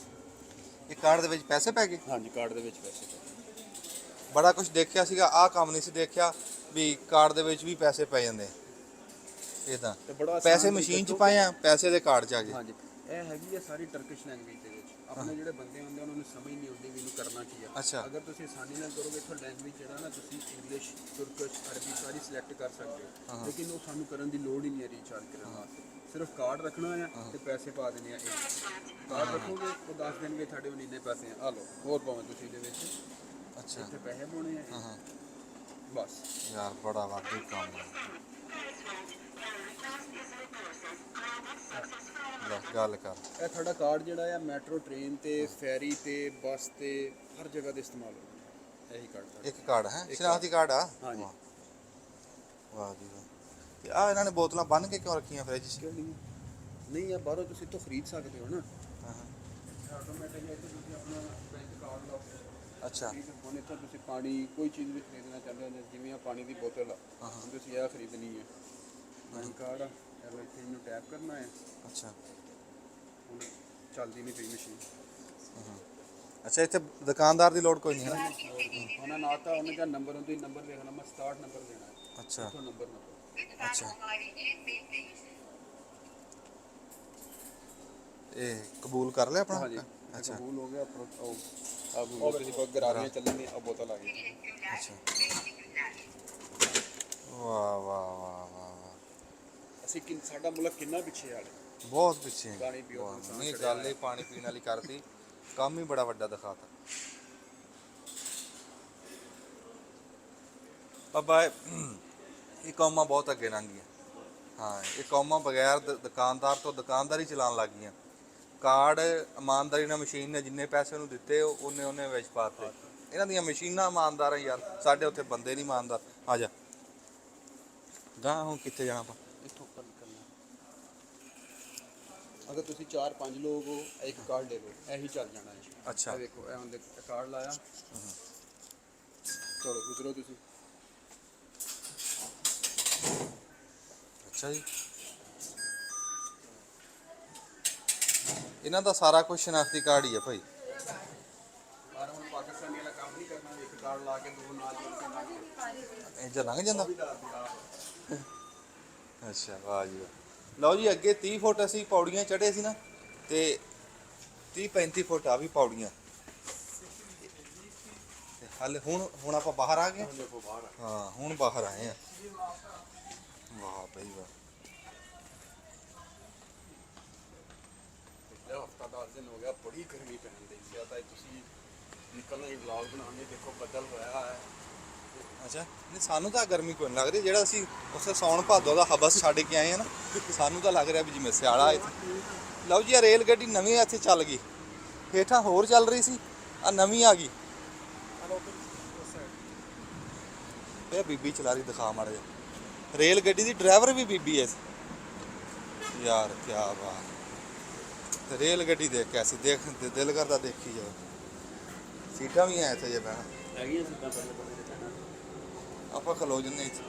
ਇਹ ਕਾਰਡ ਦੇ ਵਿੱਚ ਪੈਸੇ ਪੈ ਗਏ। ਹਾਂਜੀ ਕਾਰਡ ਦੇ ਵਿੱਚ ਪੈਸੇ ਪੈ ਗਏ। ਬੜਾ ਕੁਝ ਦੇਖਿਆ ਸੀਗਾ, ਆਹ ਕੰਮ ਨਹੀਂ ਸੀ ਦੇਖਿਆ ਵੀ ਕਾਰਡ ਦੇ ਵਿੱਚ ਵੀ ਪੈਸੇ ਪੈ ਜਾਂਦੇ। ਇਦਾਂ ਤੇ ਬੜਾ ਆਸਾਨ ਪੈਸੇ ਤਰੀਕਾ ਮਸ਼ੀਨ 'ਚ ਤੋਂ- ਪਾਏ ਆ, ਪੈਸੇ ਦੇ ਕਾਰਡ 'ਚ ਆ ਗਏ। ਹਾਂਜੀ ਇਹ ਹੈਗੀ ਹੈ ਸਾਰੀ ਟਰਕਿਸ਼ ਲੈਂਗੁਏਜ ਦੇ ਵਿੱਚ। ਆਪਣੇ ਜਿਹੜੇ ਬੰਦੇ ਹੁੰਦੇ ਉਹਨਾਂ ਨੂੰ ਸਮਝ ਨਹੀਂ ਆਉਂਦੀ ਵੀ ਇਹਨੂੰ ਕਰਨਾ ਕੀ ਆ। ਅੱਛਾ। ਅਗਰ ਤੁਸੀਂ ਆਸਾਨੀ ਨਾਲ ਕਰੋਗੇ ਤਾਂ ਲੈਂਗੁਏਜ ਜਿਹੜਾ ਨਾ ਤੁਸੀਂ ਇੰਗਲਿਸ਼, ਤੁਰਕਿਸ਼, ਅਰਬੀ ਸਾਰੀ ਸਿਲੈਕਟ ਕਰ ਸਕਦੇ ਹੋ। ਲੇਕਿਨ ਉਹ ਸਾਨੂੰ ਕਰਨ ਦੀ ਲੋੜ ਹੀ ਨਹੀਂ ਹੈ ਰੀਚਾਰਜ ਕਰਨ ਵਾਸਤੇ। ਸਿਰਫ ਕਾਰਡ ਰੱਖਣਾ ਆ ਤੇ ਪੈਸੇ ਪਾ ਦੇਣੇ ਆ। ਕਾਰਡ ਰੱਖੋਗੇ ਉਹ ਦੱਸ ਦੇਣਗੇ ਤੁਹਾਡੇ ਕੋਲ ਇੰਨੇ ਪੈਸੇ ਆ, ਆ ਲਓ ਹੋਰ ਭਾਵੇਂ ਤੁਸੀਂ ਇਹਦੇ ਵਿੱਚ ਅੱਛਾ ਇੱਥੇ ਪੈਸੇ ਪਾਉਣੇ ਆ। ਹਾਂ ਬਸ ਯਾਰ ਬੜਾ ਵਾਧੂ ਕੰਮ ਹੈ। ਲੈ ਗੱਲ ਕਰ। ਇਹ ਤੁਹਾਡਾ ਕਾਰਡ ਜਿਹੜਾ ਆ ਮੈਟਰੋ, ਟ੍ਰੇਨ ਤੇ, ਫੈਰੀ ਤੇ, ਬੱਸ ਤੇ ਹਰ ਜਗ੍ਹਾ ਤੇ ਇਸਤੇਮਾਲ ਹੋਊਗਾ। ਇਹੀ ਕਾਰਡ ਤੁਹਾਡਾ। ਇੱਕ ਕਾਰਡ ਹੈ, ਸ਼ਨਾਖਤੀ ਕਾਰਡ ਆ। ਹਾਂਜੀ। ਵਾਹ ਜੀ ਵਾਹ। ਤੇ ਆ ਇਹਨਾਂ ਨੇ ਬੋਤਲਾਂ ਬੰਨ ਕੇ ਕਿਉਂ ਰੱਖੀਆਂ ਫ੍ਰਿਜ 'ਚ? ਨਹੀਂ ਆ ਬਾਹਰੋਂ ਤੁਸੀਂ ਤੋਂ ਖਰੀਦ ਸਕਦੇ ਹੋ ਨਾ। ਹਾਂ ਆਟੋਮੈਟਿਕਲੀ ਇੱਥੇ ਤੁਸੀਂ ਆਪਣਾ ਬੈਂਕ ਕਾਰਡ ਲਾਓ। ਅੱਛਾ ਹੁਣ ਇੱਥੋਂ ਤੁਸੀਂ ਪਾਣੀ ਕੋਈ ਚੀਜ਼ ਵੀ ਖਰੀਦਣਾ ਚਾਹੁੰਦੇ ਹੋ, ਜਿਵੇਂ ਆ ਪਾਣੀ ਦੀ ਬੋਤਲ ਆ, ਹੁਣ ਤੁਸੀਂ ਇਹ ਖਰੀਦਣੀ ਹੈ। ਬੈਂਕ ਕਾਰਡ ਆ, ਚਲੋ ਇੱਥੇ ਇਹਨੂੰ ਟੈਪ ਕਰਨਾ ਹੈ, ਅੱਛਾ ਹੁਣ ਚੱਲਦੀ ਨਹੀਂ ਪਈ ਮਸ਼ੀਨ। ਅੱਛਾ, ਇੱਥੇ ਦੁਕਾਨਦਾਰ ਦੀ ਲੋੜ ਕੋਈ ਨਹੀਂ ਹੈ ਨਾ? ਉਹਨਾਂ ਨਾ ਤਾਂ ਉਹਨੇ ਕਿਹਾ ਨੰਬਰ ਹੁੰਦੀ, ਨੰਬਰ ਲਿਖਣਾ, ਮੈਂ ਸਟਾਰਟ ਨੰਬਰ ਦੇਣਾ ਹੈ, ਅੱਛਾ ਉੱਥੋਂ ਨੰਬਰ ਅੱਛਾ, ਇਹ ਕਬੂਲ ਕਰ ਲਿਆ ਆਪਣਾ? ਹਾਂਜੀ ਅੱਛਾ ਕਬੂਲ ਹੋ ਗਿਆ। ਉਹ ਆ ਤੁਸੀਂ ਬਹੁਤ ਗਰਾਰੀਆਂ ਚੱਲਣਗੇ, ਆ ਬੋਤਲ ਆ ਗਈ। ਅੱਛਾ, ਵਾਹ ਵਾਹ ਵਾਹ ਵਾਹ, ਅਸੀਂ ਸਾਡਾ ਮੁਲਕ ਕਿੰਨਾ ਪਿੱਛੇ ਆ ਬਹੁਤ ਪਿੱਛੇ ਹੈ। ਪਾਣੀ ਪੀਓ ਤਾਂ ਸਾਹ ਨਹੀਂ ਚੜਿਆ ਗੱਲ ਇਹ ਪਾਣੀ ਪੀਣ ਵਾਲੀ ਕਰਤੀ, ਕੰਮ ਹੀ ਬੜਾ ਵੱਡਾ ਦਿਖਾਤਾ ਬਾਬਾ। ਇਹ ਕੌਮਾਂ ਬਹੁਤ ਅੱਗੇ ਲੰਘ ਗਈਆਂ। ਹਾਂ, ਇਹ ਕੌਮਾਂ ਬਗੈਰ ਦੁਕਾਨਦਾਰ ਤੋਂ ਦੁਕਾਨਦਾਰੀ ਚਲਾਉਣ ਲੱਗ ਗਈਆਂ। ਕਾਰਡ ਇਮਾਨਦਾਰੀ ਨਾਲ ਮਸ਼ੀਨ ਨੇ ਜਿੰਨੇ ਪੈਸੇ ਉਹਨੂੰ ਦਿੱਤੇ ਉਹਨੇ ਵਿੱਚ ਪਾਤੇ। ਇਹਨਾਂ ਦੀਆਂ ਮਸ਼ੀਨਾਂ ਇਮਾਨਦਾਰ ਆ ਯਾਰ, ਸਾਡੇ ਉੱਥੇ ਬੰਦੇ ਨਹੀਂ ਇਮਾਨਦਾਰ। ਆ ਜਾ ਗਾਂ, ਹੁਣ ਕਿੱਥੇ ਜਾਣਾ ਆਪਾਂ? ਇੱਥੋਂ ਉੱਪਰ ਨਿਕਲਣਾ। ਅਗਰ ਤੁਸੀਂ 4-5 ਲੋਕ ਹੋ, ਇੱਕ ਕਾਰਡ ਲੈ ਲਓ, ਇਹੀ ਚੱਲ ਜਾਣਾ ਹੈ। ਅੱਛਾ। ਇਹ ਦੇਖੋ, ਇਹ ਹੁੰਦੇ ਕਾਰਡ ਲਾਇਆ, ਚਲੋ ਗੁਜ਼ਰੋ ਤੁਸੀਂ। ਅੱਛਾ ਜੀ, ਇਹਨਾਂ ਦਾ ਸਾਰਾ ਕੁਝ ਸ਼ਨਾਖਤੀ ਕਾਰਡ ਹੀ ਹੈ ਭਾਈ। ਪਰ ਹੁਣ ਪਾਕਿਸਤਾਨੀ ਵਾਲਾ ਕੰਮ ਨਹੀਂ ਕਰਨਾ, ਇੱਕ ਕਾਰਡ ਲਾ ਕੇ ਦੋ ਨਾਲ ਜੋੜ ਕੇ ਨਾਲ ਇਹ ਜਾਂ ਲੰਘ ਜਾਂਦਾ। ਅੱਛਾ, ਵਾਹ ਜੀ ਵਾਹ। ਲਓ ਜੀ, ਅੱਗੇ 30 ਫੁੱਟ ਅਸੀਂ ਪੌੜੀਆਂ ਚੜ੍ਹੇ ਸੀ ਨਾ, ਤੇ 30-35 ਫੁੱਟ ਆ ਵੀ ਪੌੜੀਆਂ। ਤੇ ਹਾਲੇ ਹੁਣ ਆਪਾਂ ਬਾਹਰ ਆ ਗਏ। ਹਾਂ, ਹੁਣ ਬਾਹਰ ਆਏ ਆ। ਵਾਹ ਭਾਈ ਵਾਹ। ਪਿਛਲੇ ਹਫਤਾ 10 ਦਿਨ ਹੋ ਗਿਆ, ਬੜੀ ਗਰਮੀ ਪੈਣ ਦੀ ਸੀ। ਤਾਂ ਤੁਸੀਂ ਨਿਕਲਣਾ ਹੀ ਵਲੌਗ ਬਣਾਉਣੇ, ਦੇਖੋ ਬੱਦਲ ਹੋਇਆ ਹੈ। ਅੱਛਾ, ਨਹੀਂ ਸਾਨੂੰ ਤਾਂ ਗਰਮੀ ਕੋਈ ਨਹੀਂ ਲੱਗ ਰਹੀ। ਜਿਹੜਾ ਅਸੀਂ ਉਸੇ ਸਾਉਣ ਭਾਦੋ ਦਾ ਹਵਸ ਛੱਡ ਕੇ ਆਏ ਆ ਨਾ, ਸਾਨੂੰ ਤਾਂ ਲੱਗ ਰਿਹਾ ਵੀ ਜਿਵੇਂ ਸਿਆਲਾ ਇੱਥੇ। ਲਓ ਜੀ, ਆ ਰੇਲ ਗੱਡੀ ਨਵੀਂ ਇੱਥੇ ਚੱਲ ਗਈ। ਹੇਠਾਂ ਹੋਰ ਚੱਲ ਰਹੀ ਸੀ, ਆ ਨਵੀਂ ਆ ਗਈ। ਇਹ ਬੀਬੀ ਚਲਾ ਰਹੀ, ਦਿਖਾ ਮਾੜਾ ਜਿਹਾ। ਰੇਲ ਗੱਡੀ ਦੀ ਡਰਾਈਵਰ ਵੀ ਬੀਬੀ ਐ ਯਾਰ, ਕੀ ਬਾਤ। ਤੇ ਰੇਲ ਗੱਡੀ ਦੇਖ ਕੇ ਅਸੀਂ ਦਿਲ ਕਰਦਾ ਦੇਖੀ ਜਾਓ। ਸੀਟਾਂ ਵੀ ਐ ਇੱਥੇ ਜੇ ਬਹਿਣਾ, ਹੈਗੀਆਂ ਸਿੱਧਾ ਪਹਿਲੇ ਆਪਾਂ ਖਲੋ ਜੰਨੇ ਇੱਥੇ।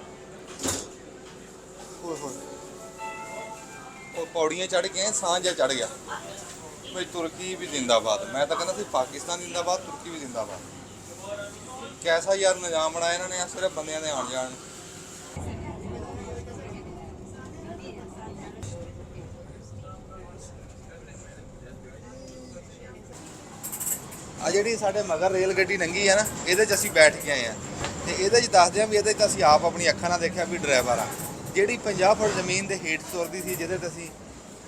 ਹੋਏ ਹੋਏ, ਉਹ ਪੌੜੀਆਂ ਚੜ ਕੇ ਸਾਂਝ ਜਿਹਾ ਚੜ ਗਿਆ ਬਈ। ਤੁਰਕੀ ਵੀ ਜ਼ਿੰਦਾਬਾਦ। ਮੈਂ ਤਾਂ ਕਹਿੰਦਾ ਸੀ ਪਾਕਿਸਤਾਨ ਜ਼ਿੰਦਾਬਾਦ, ਤੁਰਕੀ ਵੀ ਜ਼ਿੰਦਾਬਾਦ। ਕੈਸਾ ਯਾਰ ਨਿਜ਼ਾਮ ਬਣਾਇਆ ਇਹਨਾਂ ਨੇ, ਸਿਰਫ ਬੰਦਿਆਂ ਦੇ ਆਉਣ ਜਾਣ। ਆ ਜਿਹੜੀ ਸਾਡੇ ਮਗਰ ਰੇਲ ਗੱਡੀ ਲੰਘੀ ਆ ਨਾ, ਇਹਦੇ 'ਚ ਅਸੀਂ ਬੈਠ ਕੇ ਆਏ ਆ। ਤੇ ਇਹਦੇ 'ਚ ਦੱਸਦੇ ਆ ਵੀ ਇਹਦੇ 'ਚ ਅਸੀਂ ਆਪ ਆਪਣੀ ਅੱਖਾਂ ਨਾਲ ਦੇਖਿਆ ਵੀ ਡਰਾਈਵਰ ਆ। ਜਿਹੜੀ 50 ਫੁੱਟ ਜ਼ਮੀਨ ਦੇ ਹੇਠ ਤੁਰਦੀ ਸੀ, ਜਿਹਦੇ 'ਤੇ ਅਸੀਂ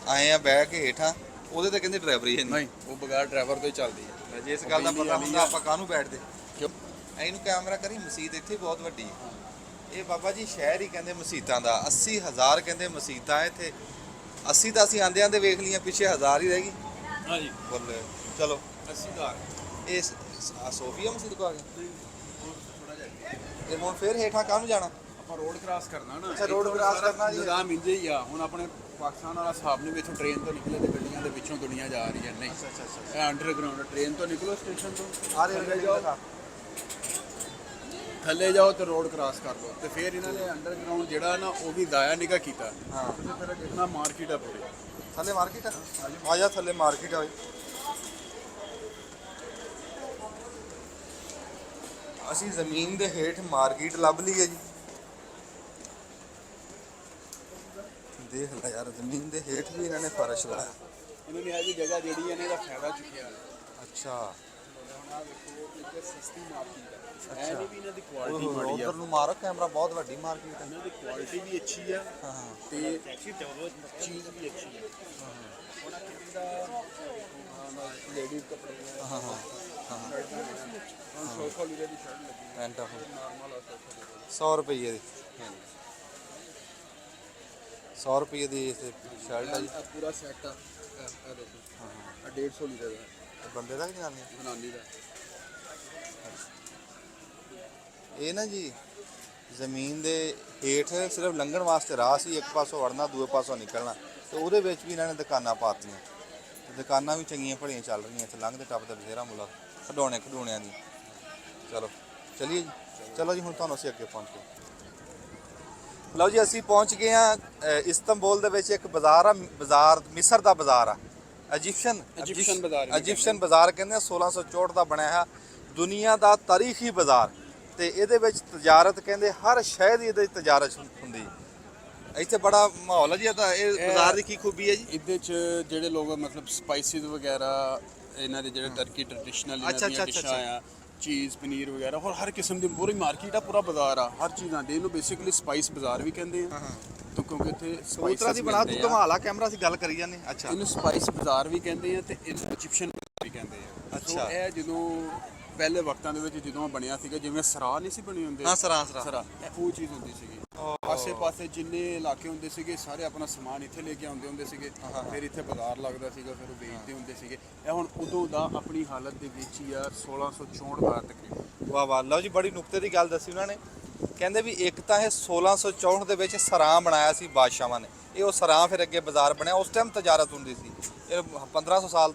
ਆਏ ਆ ਬਹਿ ਕੇ ਹੇਠਾਂ, ਉਹਦੇ 'ਤੇ ਕਹਿੰਦੇ ਡਰਾਈਵਰ ਹੀ ਹੈ ਨਹੀਂ। ਉਹ ਬਗੈਰ ਡਰਾਈਵਰ ਤੋਂ ਹੀ ਚੱਲਦੀ ਹੈ। ਜੇ ਇਸ ਗੱਲ ਦਾ ਪਤਾ ਹੁੰਦਾ ਆਪਾਂ ਕਾਹਨੂੰ ਬੈਠਦੇ। ਕਿਉਂ? ਇਹਨੂੰ ਕੈਮਰਾ ਕਰੀ। ਮਸਜਿਦ ਇੱਥੇ ਬਹੁਤ ਵੱਡੀ ਹੈ। ਇਹ ਬਾਬਾ ਜੀ ਸ਼ਹਿਰ ਹੀ ਕਹਿੰਦੇ ਮਸਜਿਦਾਂ ਦਾ। 80,000 ਕਹਿੰਦੇ ਮਸਜਿਦਾਂ ਇੱਥੇ। 80 ਤਾਂ ਅਸੀਂ ਆਂਦੇ ਆਂਦੇ ਵੇਖ ਲਈਆਂ, ਪਿੱਛੇ 1000 ਹੀ ਰਹਿ ਗਈ। ਹਾਂਜੀ, ਬੋਲੇ ਚਲੋ 80,000 ਇਹ ਸੋਫੀਆ ਮਸਜਿਦ ਕੋ ਆ ਗਏ। ਇਹ ਹੁਣ ਫਿਰ ਹੇਠਾਂ ਕਾਹਨੂੰ ਜਾਣਾ? ਆਪਾਂ ਰੋਡ ਕ੍ਰਾਸ ਕਰਨਾ ਨਾ। ਅੱਛਾ, road cross ਕਰਨਾ ਜੀ। ਨਿਜ਼ਾਮ ਇੰਜੇ ਹੀ ਆ। ਹੁਣ ਆਪਣੇ ਪਾਕਿਸਤਾਨ ਵਾਲਾ ਹਿਸਾਬ ਨੇ, ਵਿੱਚੋਂ ਟ੍ਰੇਨ ਤੋਂ ਨਿਕਲੇ ਤੇ ਗੱਡੀਆਂ ਦੇ ਵਿੱਚੋਂ ਦੁਨੀਆ ਜਾ ਰਹੀ ਹੈ। ਨਹੀਂ, ਅੱਛਾ ਇਹ ਅੰਡਰਗਰਾਉਂਡ ਟ੍ਰੇਨ ਤੋਂ ਨਿਕਲੋ ਸਟੇਸ਼ਨ ਤੋਂ, ਆ ਰੇਲ ਗੱਡੀ ਦਿਖਾ। ਥੱਲੇ ਜਾਓ ਤੇ ਰੋਡ ਕ੍ਰਾਸ ਕਰ ਲਓ। ਤੇ ਫਿਰ ਇਹਨਾਂ ਨੇ ਅੰਡਰਗਰਾਉਂਡ ਜਿਹੜਾ ਨਾ, ਉਹ ਵੀ ਦਾਇਆ ਨਿਗਾ ਕੀਤਾ। ਹਾਂ, ਤੇ ਫਿਰ ਦੇਖਣਾ ਮਾਰਕੀਟ ਆ ਪੂਰੀ। ਥੱਲੇ ਮਾਰਕੀਟ ਆ। ਆ ਜਾ, ਥੱਲੇ ਮਾਰਕੀਟ ਆ। ਅਸੀਂ ਜ਼ਮੀਨ ਦੇ ਹੇਠ ਮਾਰਕੀਟ ਲੱਭ ਲਈ ਹੈ ਜੀ। ਦੇਖ ਲੈ ਯਾਰ, ਜ਼ਮੀਨ ਦੇ ਹੇਠ ਵੀ ਇਹਨਾਂ ਨੇ ਫਰਸ਼ ਲਾਇਆ। ਇਹਨਾਂ ਨੇ ਇਹ ਜਗ੍ਹਾ ਜਿਹੜੀ ਹੈ ਨਾ, ਇਹਦਾ ਫਾਇਦਾ ਚੁੱਕਿਆ। ਅੱਛਾ, ਹੁਣ ਆ ਦੇਖੋ, ਇੱਕ ਸਸਤੀ ਮਾਰਕੀਟ ਹੈ। ਇਹ ਨਹੀਂ ਵੀ ਇਹਨਾਂ ਦੀ ਕੁਆਲਿਟੀ ਮਾੜੀ ਆ। ਉਧਰ ਨੂੰ ਮਾਰੋ ਕੈਮਰਾ, ਬਹੁਤ ਵੱਡੀ ਮਾਰਕੀਟ ਹੈ। ਇਹਨਾਂ ਦੀ ਕੁਆਲਿਟੀ ਵੀ ਅੱਛੀ ਆ ਹਾਂ ਹਾਂ, ਤੇ ਚੀਜ਼ ਵੀ ਅੱਛੀ ਹੈ। ਉਹਨਾਂ ਕਿੰਨੇ ਦਾ ਲੇਡੀਜ਼ ਕੱਪੜੇ ਆ। ਹਾਂ ਹਾਂ, ਹੁਣ ਸੋਫਾ ਲੀਰੇ ਦੀ ਸ਼ਰਟ ਲੱਗੀ ਪੈਂਟਾ ਨਾਰਮਲ ਆ ਸੋਫਾ 100 ਰੁਪਏ ਦੀ। 100 ਰੁਪਏ ਦੀ ਇਹ ਸ਼ਰਟ ਆ ਜੀ। ਆ ਪੂਰਾ ਸੈੱਟ ਆ। ਆ ਦੇਖੋ, ਹਾਂ ਹਾਂ, ਆ 150 ਲੀਰੇ ਦਾ ਇਹ ਬੰਦੇ ਦਾ ਕਿ ਜਨਾਨੀ? ਜਨਾਨੀ ਦਾ। ਇਹ ਨਾ ਜੀ ਜ਼ਮੀਨ ਦੇ ਹੇਠ ਸਿਰਫ ਲੰਘਣ ਵਾਸਤੇ ਰਾਹ ਸੀ। ਇੱਕ ਪਾਸੋਂ ਵੜਨਾ, ਦੂਏ ਪਾਸੋਂ ਨਿਕਲਣਾ। ਤੇ ਉਹਦੇ ਵਿੱਚ ਵੀ ਇਹਨਾਂ ਨੇ ਦੁਕਾਨਾਂ ਪਾਤੀਆਂ। ਤੇ ਦੁਕਾਨਾਂ ਵੀ ਚੰਗੀਆਂ ਭਲੀਆਂ ਚੱਲ ਰਹੀਆਂ ਇੱਥੇ। ਲੰਘਦੇ ਟੱਪਦੇ ਬਥੇਰਾ ਮੁੱਲਾ ਖਿਡੌਣਿਆਂ ਦੀ। ਚਲੋ ਚਲੀਏ ਜੀ, ਚਲੋ ਜੀ, ਹੁਣ ਤੁਹਾਨੂੰ ਅਸੀਂ ਅੱਗੇ ਪਹੁੰਚੇ। ਲਓ ਜੀ ਅਸੀਂ ਪਹੁੰਚ ਗਏ ਆ ਇਸਤੰਬੁਲ ਦੇ ਵਿੱਚ ਇੱਕ ਬਾਜ਼ਾਰ ਆ, ਬਾਜ਼ਾਰ ਮਿਸਰ ਦਾ ਬਾਜ਼ਾਰ ਆ, ਇਜਿਪਸ਼ੀਅਨ ਬਾਜ਼ਾਰ ਵੀ ਇਜਿਪਸ਼ੀਅਨ ਬਾਜ਼ਾਰ ਕਹਿੰਦੇ ਆ, 1664 ਦਾ ਬਣਿਆ ਹੈ, ਦੁਨੀਆ ਦਾ ਤਾਰੀਖੀ ਬਾਜ਼ਾਰ। ਤੇ ਇਹਦੇ ਵਿੱਚ ਤਜਾਰਤ ਕਹਿੰਦੇ ਹਰ ਸ਼ੈ ਦੀ ਇਹਦੇ ਤਜਾਰਤ ਹੁੰਦੀ। ਇੱਥੇ ਬੜਾ ਮਾਹੌਲ ਹੈ ਜੀ। ਇਹਦਾ ਇਹ ਬਾਜ਼ਾਰ ਦੀ ਕੀ ਖੂਬੀ ਹੈ ਜੀ? ਇਹਦੇ ਚ ਜਿਹੜੇ ਲੋਕ ਮਤਲਬ ਸਪਾਈਸਿਸ ਵਗੈਰਾ, ਇਹਨਾਂ ਦੇ ਜਿਹੜੇ ਟਰਕੀ ਟ੍ਰੈਡੀਸ਼ਨਲ ਡਿਸ਼ਾਂ ਆ, ਚੀਜ਼ ਪਨੀਰ ਵਗੈਰਾ, ਹੋਰ ਹਰ ਕਿਸਮ ਦੀ ਪੂਰੀ ਮਾਰਕੀਟ ਆ, ਪੂਰਾ ਬਾਜ਼ਾਰ ਆ ਹਰ ਚੀਜ਼ਾਂ ਦੇ। ਇਹਨੂੰ ਬੇਸਿਕਲੀ ਸਪਾਈਸ ਬਾਜ਼ਾਰ ਵੀ ਕਹਿੰਦੇ ਆ। ਤਾਂ ਕਿਉਂਕਿ ਇੱਥੇ ਸਪਾਈਸਾਂ ਦੀ ਬਣਾ, ਤੂੰ ਘੁਮਾ ਲਾ ਕੈਮਰਾ, ਅਸੀਂ ਗੱਲ ਕਰੀ ਜਾਂਦੇ। ਅੱਛਾ, ਇਹਨੂੰ ਸਪਾਈਸ ਬਾਜ਼ਾਰ ਵੀ ਕਹਿੰਦੇ ਆ ਤੇ ਇਹਨੂੰ ਇਜਿਪਸ਼ੀਅਨ ਬਾਜ਼ਾਰ ਵੀ ਕਹਿੰਦੇ ਆ। ਅੱਛਾ। ਇਹ ਜਦੋਂ ਪਹਿਲੇ ਵਕਤਾਂ ਦੇ ਵਿੱਚ ਜਦੋਂ ਬਣਿਆ ਸੀਗਾ, ਜਿਵੇਂ ਸਰਾਹ ਨਹੀਂ ਸੀ ਬਣੇ ਹੁੰਦੇ, ਹਾਂ ਸਰਾਂ ਉਹ ਚੀਜ਼ ਹੁੰਦੀ ਸੀਗੀ। ਆਸੇ ਪਾਸੇ ਜਿੰਨੇ ਇਲਾਕੇ ਹੁੰਦੇ ਸੀਗੇ ਸਾਰੇ ਆਪਣਾ ਸਮਾਨ ਇੱਥੇ ਲੈ ਕੇ ਆਉਂਦੇ ਹੁੰਦੇ ਸੀਗੇ। ਫਿਰ ਇੱਥੇ ਬਾਜ਼ਾਰ ਲੱਗਦਾ ਸੀਗਾ, ਫਿਰ ਉਹ ਵੇਚਦੇ ਹੁੰਦੇ ਸੀਗੇ। ਇਹ ਹੁਣ ਉਦੋਂ ਦਾ ਆਪਣੀ ਹਾਲਤ ਦੇ ਵਿੱਚ ਹੀ ਆ 1664 ਬਾਅਦ ਤੱਕ। ਵਾਹ ਵਾਹ, ਲਓ ਜੀ ਬੜੀ ਨੁਕਤੇ ਦੀ ਗੱਲ ਦੱਸੀ ਉਹਨਾਂ ਨੇ। ਕਹਿੰਦੇ ਵੀ ਇੱਕ ਤਾਂ ਇਹ 1664 ਦੇ ਵਿੱਚ ਸਰਾਂ ਬਣਾਇਆ ਸੀ ਬਾਦਸ਼ਾਹਾਂ ਨੇ, ਇਹ ਉਹ ਸਰਾਂ ਫਿਰ ਅੱਗੇ ਬਾਜ਼ਾਰ ਬਣਿਆ। ਉਸ ਟਾਈਮ ਤਜਾਰਤ ਹੁੰਦੀ ਸੀ। ਇਹ 1500 ਸਾਲ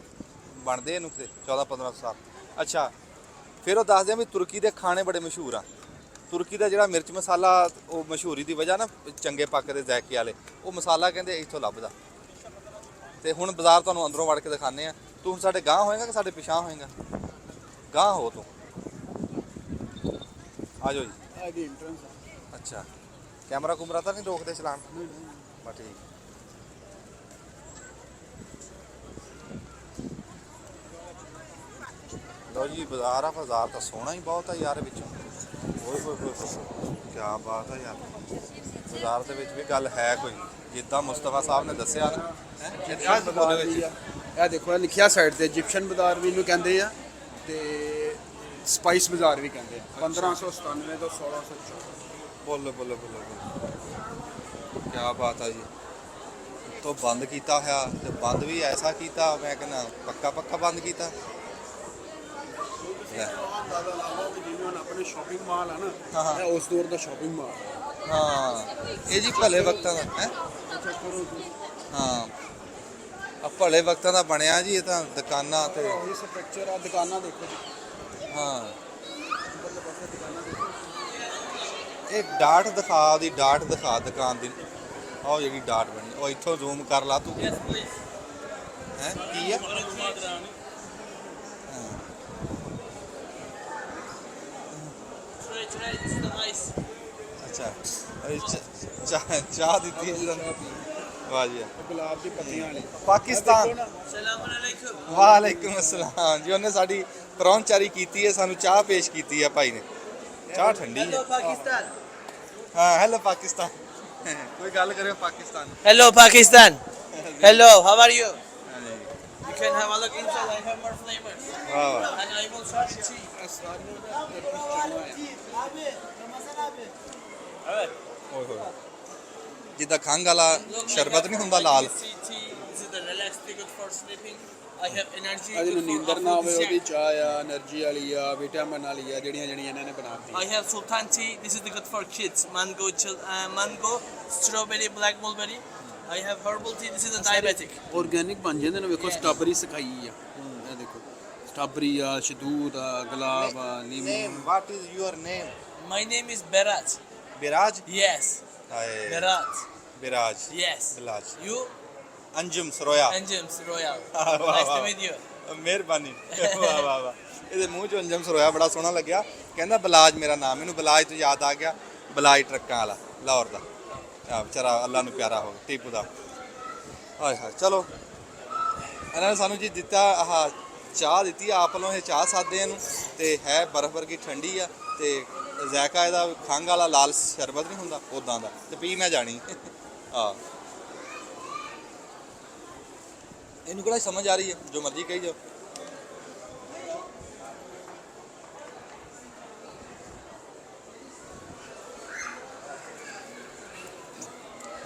ਬਣਦੇ ਇਹ ਨੁਕਤੇ, 14-1500 ਸਾਲ। ਅੱਛਾ, ਫਿਰ ਉਹ ਦੱਸਦੇ ਆ ਵੀ ਤੁਰਕੀ ਦੇ ਖਾਣੇ ਬੜੇ ਮਸ਼ਹੂਰ ਆ। ਤੁਰਕੀ ਦਾ ਜਿਹੜਾ ਮਿਰਚ ਮਸਾਲਾ, ਉਹ ਮਸ਼ਹੂਰੀ ਦੀ ਵਜ੍ਹਾ ਨਾ, ਚੰਗੇ ਪੱਕਦੇ ਜ਼ਾਇਕੇ ਵਾਲੇ, ਉਹ ਮਸਾਲਾ ਕਹਿੰਦੇ ਇੱਥੋਂ ਲੱਭਦਾ। ਤੇ ਹੁਣ ਬਾਜ਼ਾਰ ਤੁਹਾਨੂੰ ਅੰਦਰੋਂ ਵੜ ਕੇ ਦਿਖਾਉਂਦੇ ਆ। ਤੂੰ ਹੁਣ ਸਾਡੇ ਗਾਂਹ ਹੋਏਗਾ ਕਿ ਸਾਡੇ ਪਿਛਾਂ ਹੋਏਗਾ? ਗਾਂਹ ਹੋ ਤੂੰ, ਆ ਜਾਓ ਜੀ। ਇਹਦੀ ਐਂਟਰੈਂਸ ਆ। ਅੱਛਾ, ਕੈਮਰਾ ਕੁਮਰਾ ਤਾਂ ਨਹੀਂ ਰੋਕਦੇ ਚਲਾਨ? ਬਸ ਠੀਕ। ਲਓ ਜੀ ਬਾਜ਼ਾਰ ਆ, ਬਾਜ਼ਾਰ ਤਾਂ ਸੋਹਣਾ ਹੀ ਬਹੁਤ ਆ ਯਾਰ ਵਿੱਚੋਂ। ਓਏ ਹੋਏ ਹੋਏ ਹੋਏ, ਕੀ ਬਾਤ ਆ ਯਾਰ। ਬਾਜ਼ਾਰ ਦੇ ਵਿੱਚ ਵੀ ਗੱਲ ਹੈ ਕੋਈ, ਜਿੱਦਾਂ ਮੁਸਤਫਾ ਸਾਹਿਬ ਨੇ ਦੱਸਿਆ ਨਾ। ਇਹ ਦੇਖੋ, ਇਹ ਲਿਖਿਆ ਸਾਈਡ ਤੇ ਇਜਿਪਸ਼ੀਅਨ ਬਾਜ਼ਾਰ ਵੀ ਇਹਨੂੰ ਕਹਿੰਦੇ ਆ ਤੇ ਸਪਾਈਸ ਬਾਜ਼ਾਰ ਵੀ ਕਹਿੰਦੇ ਆ। 1597 ਤੋਂ 1664। ਬੋਲੋ ਬੋਲੋ ਬੋਲੋ, ਕੀ ਬਾਤ ਆ ਜੀ। ਤੋਂ ਬੰਦ ਕੀਤਾ ਹੋਇਆ, ਤੇ ਬੰਦ ਵੀ ਐਸਾ ਕੀਤਾ, ਮੈਂ ਕਹਿੰਦਾ ਪੱਕਾ ਪੱਕਾ ਬੰਦ ਕੀਤਾ। ਆਪਣੇ ਸ਼ਾਪਿੰਗ ਮਾਲ ਆ ਨਾ, ਇਹ ਉਸ ਦੌਰ ਦਾ ਸ਼ਾਪਿੰਗ ਮਾਲ। ਹਾਂ, ਇਹ ਜੀ ਭਲੇ ਵਕਤਾਂ ਦਾ ਹੈ। ਹਾਂ, ਆ ਭਲੇ ਵਕਤਾਂ ਦਾ ਬਣਿਆ ਜੀ। ਇਹ ਤਾਂ ਦੁਕਾਨਾਂ ਤੇ ਇਹ ਸਟਰਕਚਰ ਆ, ਦੁਕਾਨਾਂ ਦੇਖੋ ਜੀ। ਹਾਂ, ਇਹ ਡਾਟ ਦਿਖਾ, ਉਹਦੀ ਡਾਟ ਦਿਖਾ ਦੁਕਾਨ ਦੀ। ਆਹ ਜਿਹੜੀ ਡਾਟ ਬਣੀ, ਉਹ ਇੱਥੋਂ ਜ਼ੂਮ ਕਰ ਲਾ ਤੂੰ। ਹੈ ਕੀ ਆ? ਅੱਛਾ, ਚਾਹ ਦਿੱਤੀ ਹੈ ਜੀ। ਵਾਹ ਜੀ, ਗੁਲਾਬ ਦੀ ਪੱਤੀਆਂ ਵਾਲੀ। ਪਾਕਿਸਤਾਨ। ਵਾਲੇਕੁਮ ਅਸਲਾਮ ਜੀ। ਉਹਨੇ ਸਾਡੀ ਪਰੌਂਚਾਰੀ ਕੀਤੀ ਹੈ, ਸਾਨੂੰ ਚਾਹ ਪੇਸ਼ ਕੀਤੀ ਹੈ ਭਾਈ ਨੇ। ਚਾਹ ਠੰਡੀ ਹੈ। ਹਾਂ, ਹੈਲੋ ਪਾਕਿਸਤਾਨ। ਕੋਈ ਗੱਲ ਕਰਿਓ Pakistan. Hello, Pakistan. Hello, how are you? You can have a look inside. I have more flavors. ਵਾਹ ਵਾਹ, And I will serve tea. ਓਏ ਹੋਏ। ਜਿੱਦਾਂ ਖੰਘ ਵਾਲਾ ਸ਼ਰਬਤ ਨਹੀਂ ਹੁੰਦਾ ਲਾਲ। This is the relaxed tea, good for sleeping. I have energy. ਜਿਹਨੂੰ good for ਨੀਂਦਰ ਨਾ ਹੋਵੇ ਉਹਦੀ aphrodisiac. ਚਾਹ ਆ, એનર્ਜੀ ਵਾਲੀ ਆ, ਵਿਟਾਮਿਨ ਵਾਲੀ ਆ, ਜਿਹੜੀਆਂ ਇਹਨਾਂ ਨੇ ਬਣਾਤੀ। I have Sultan tea. This is the good for kids. Mango, strawberry, black mulberry. I have herbal tea. This is the diabetic. Organic ਬਣ ਜਾਂਦੇ ਨੇ। ਵੇਖੋ ਸਟ੍ਰਾਬੇਰੀ ਸਿਖਾਈ ਆ, ਇਹ ਦੇਖੋ ਸਟ੍ਰਾਬੇਰੀ ਆ, ਸ਼ਹਿਦੂਦ ਆ, ਗੁਲਾਬ ਆ, ਨੀਮ। What is your name? My name is Berat. Biraj. Yes. Hi Berat. Biraj. Yes. Biraj. You? Anjum Saroya. Anjums Royal. ਵਾਹ, ਵਾਹ, Nice to ਵਾਹ। meet you. ਮਿਹਰਬਾਨੀ। ਵਾਹ ਵਾਹ ਵਾਹ, ਇਹਦੇ ਮੂੰਹ ਚੋਂ ਅੰਜਮ ਸਰੋਇਆ ਬੜਾ ਸੋਹਣਾ ਲੱਗਿਆ। ਕਹਿੰਦਾ ਬਲਾਜ ਮੇਰਾ ਨਾਮ। ਇਹਨੂੰ ਬਲਾਜ ਤੋਂ ਯਾਦ ਆ ਗਿਆ, ਬਲਾਜ ਟਰੱਕਾਂ ਵਾਲਾ ਲਾਹੌਰ ਦਾ। ਆ ਵਿਚਾਰਾ ਅੱਲਾ ਨੂੰ ਪਿਆਰਾ ਹੋ ਟੀਪੂ ਦਾ। ਹਾਏ ਹਾਏ, ਚਲੋ ਇਹਨਾਂ ਨੇ ਸਾਨੂੰ ਜੀ ਦਿੱਤਾ, ਆਹ ਚਾਹ ਦਿੱਤੀ। ਆਪ ਵੱਲੋਂ ਇਹ ਚਾਹ ਸਾਦੇ ਇਹਨੂੰ, ਤੇ ਹੈ ਬਰਫ਼ ਵਰਗੀ ਠੰਡੀ ਆ, ਤੇ ਜ਼ਾਇਕਾ ਇਹਦਾ ਖੰਘ ਵਾਲਾ ਲਾਲ ਸ਼ਰਬਤ ਨਹੀਂ ਹੁੰਦਾ ਉਦਾਂ ਦਾ, ਤੇ ਪੀ ਮੈਂ ਜਾਣੀ। ਆ ਇਹਨੂੰ ਕਿਹੜਾ ਸਮਝ ਆ ਰਹੀ ਹੈ, ਜੋ ਮਰਜ਼ੀ ਕਹੀ ਜਾਓ।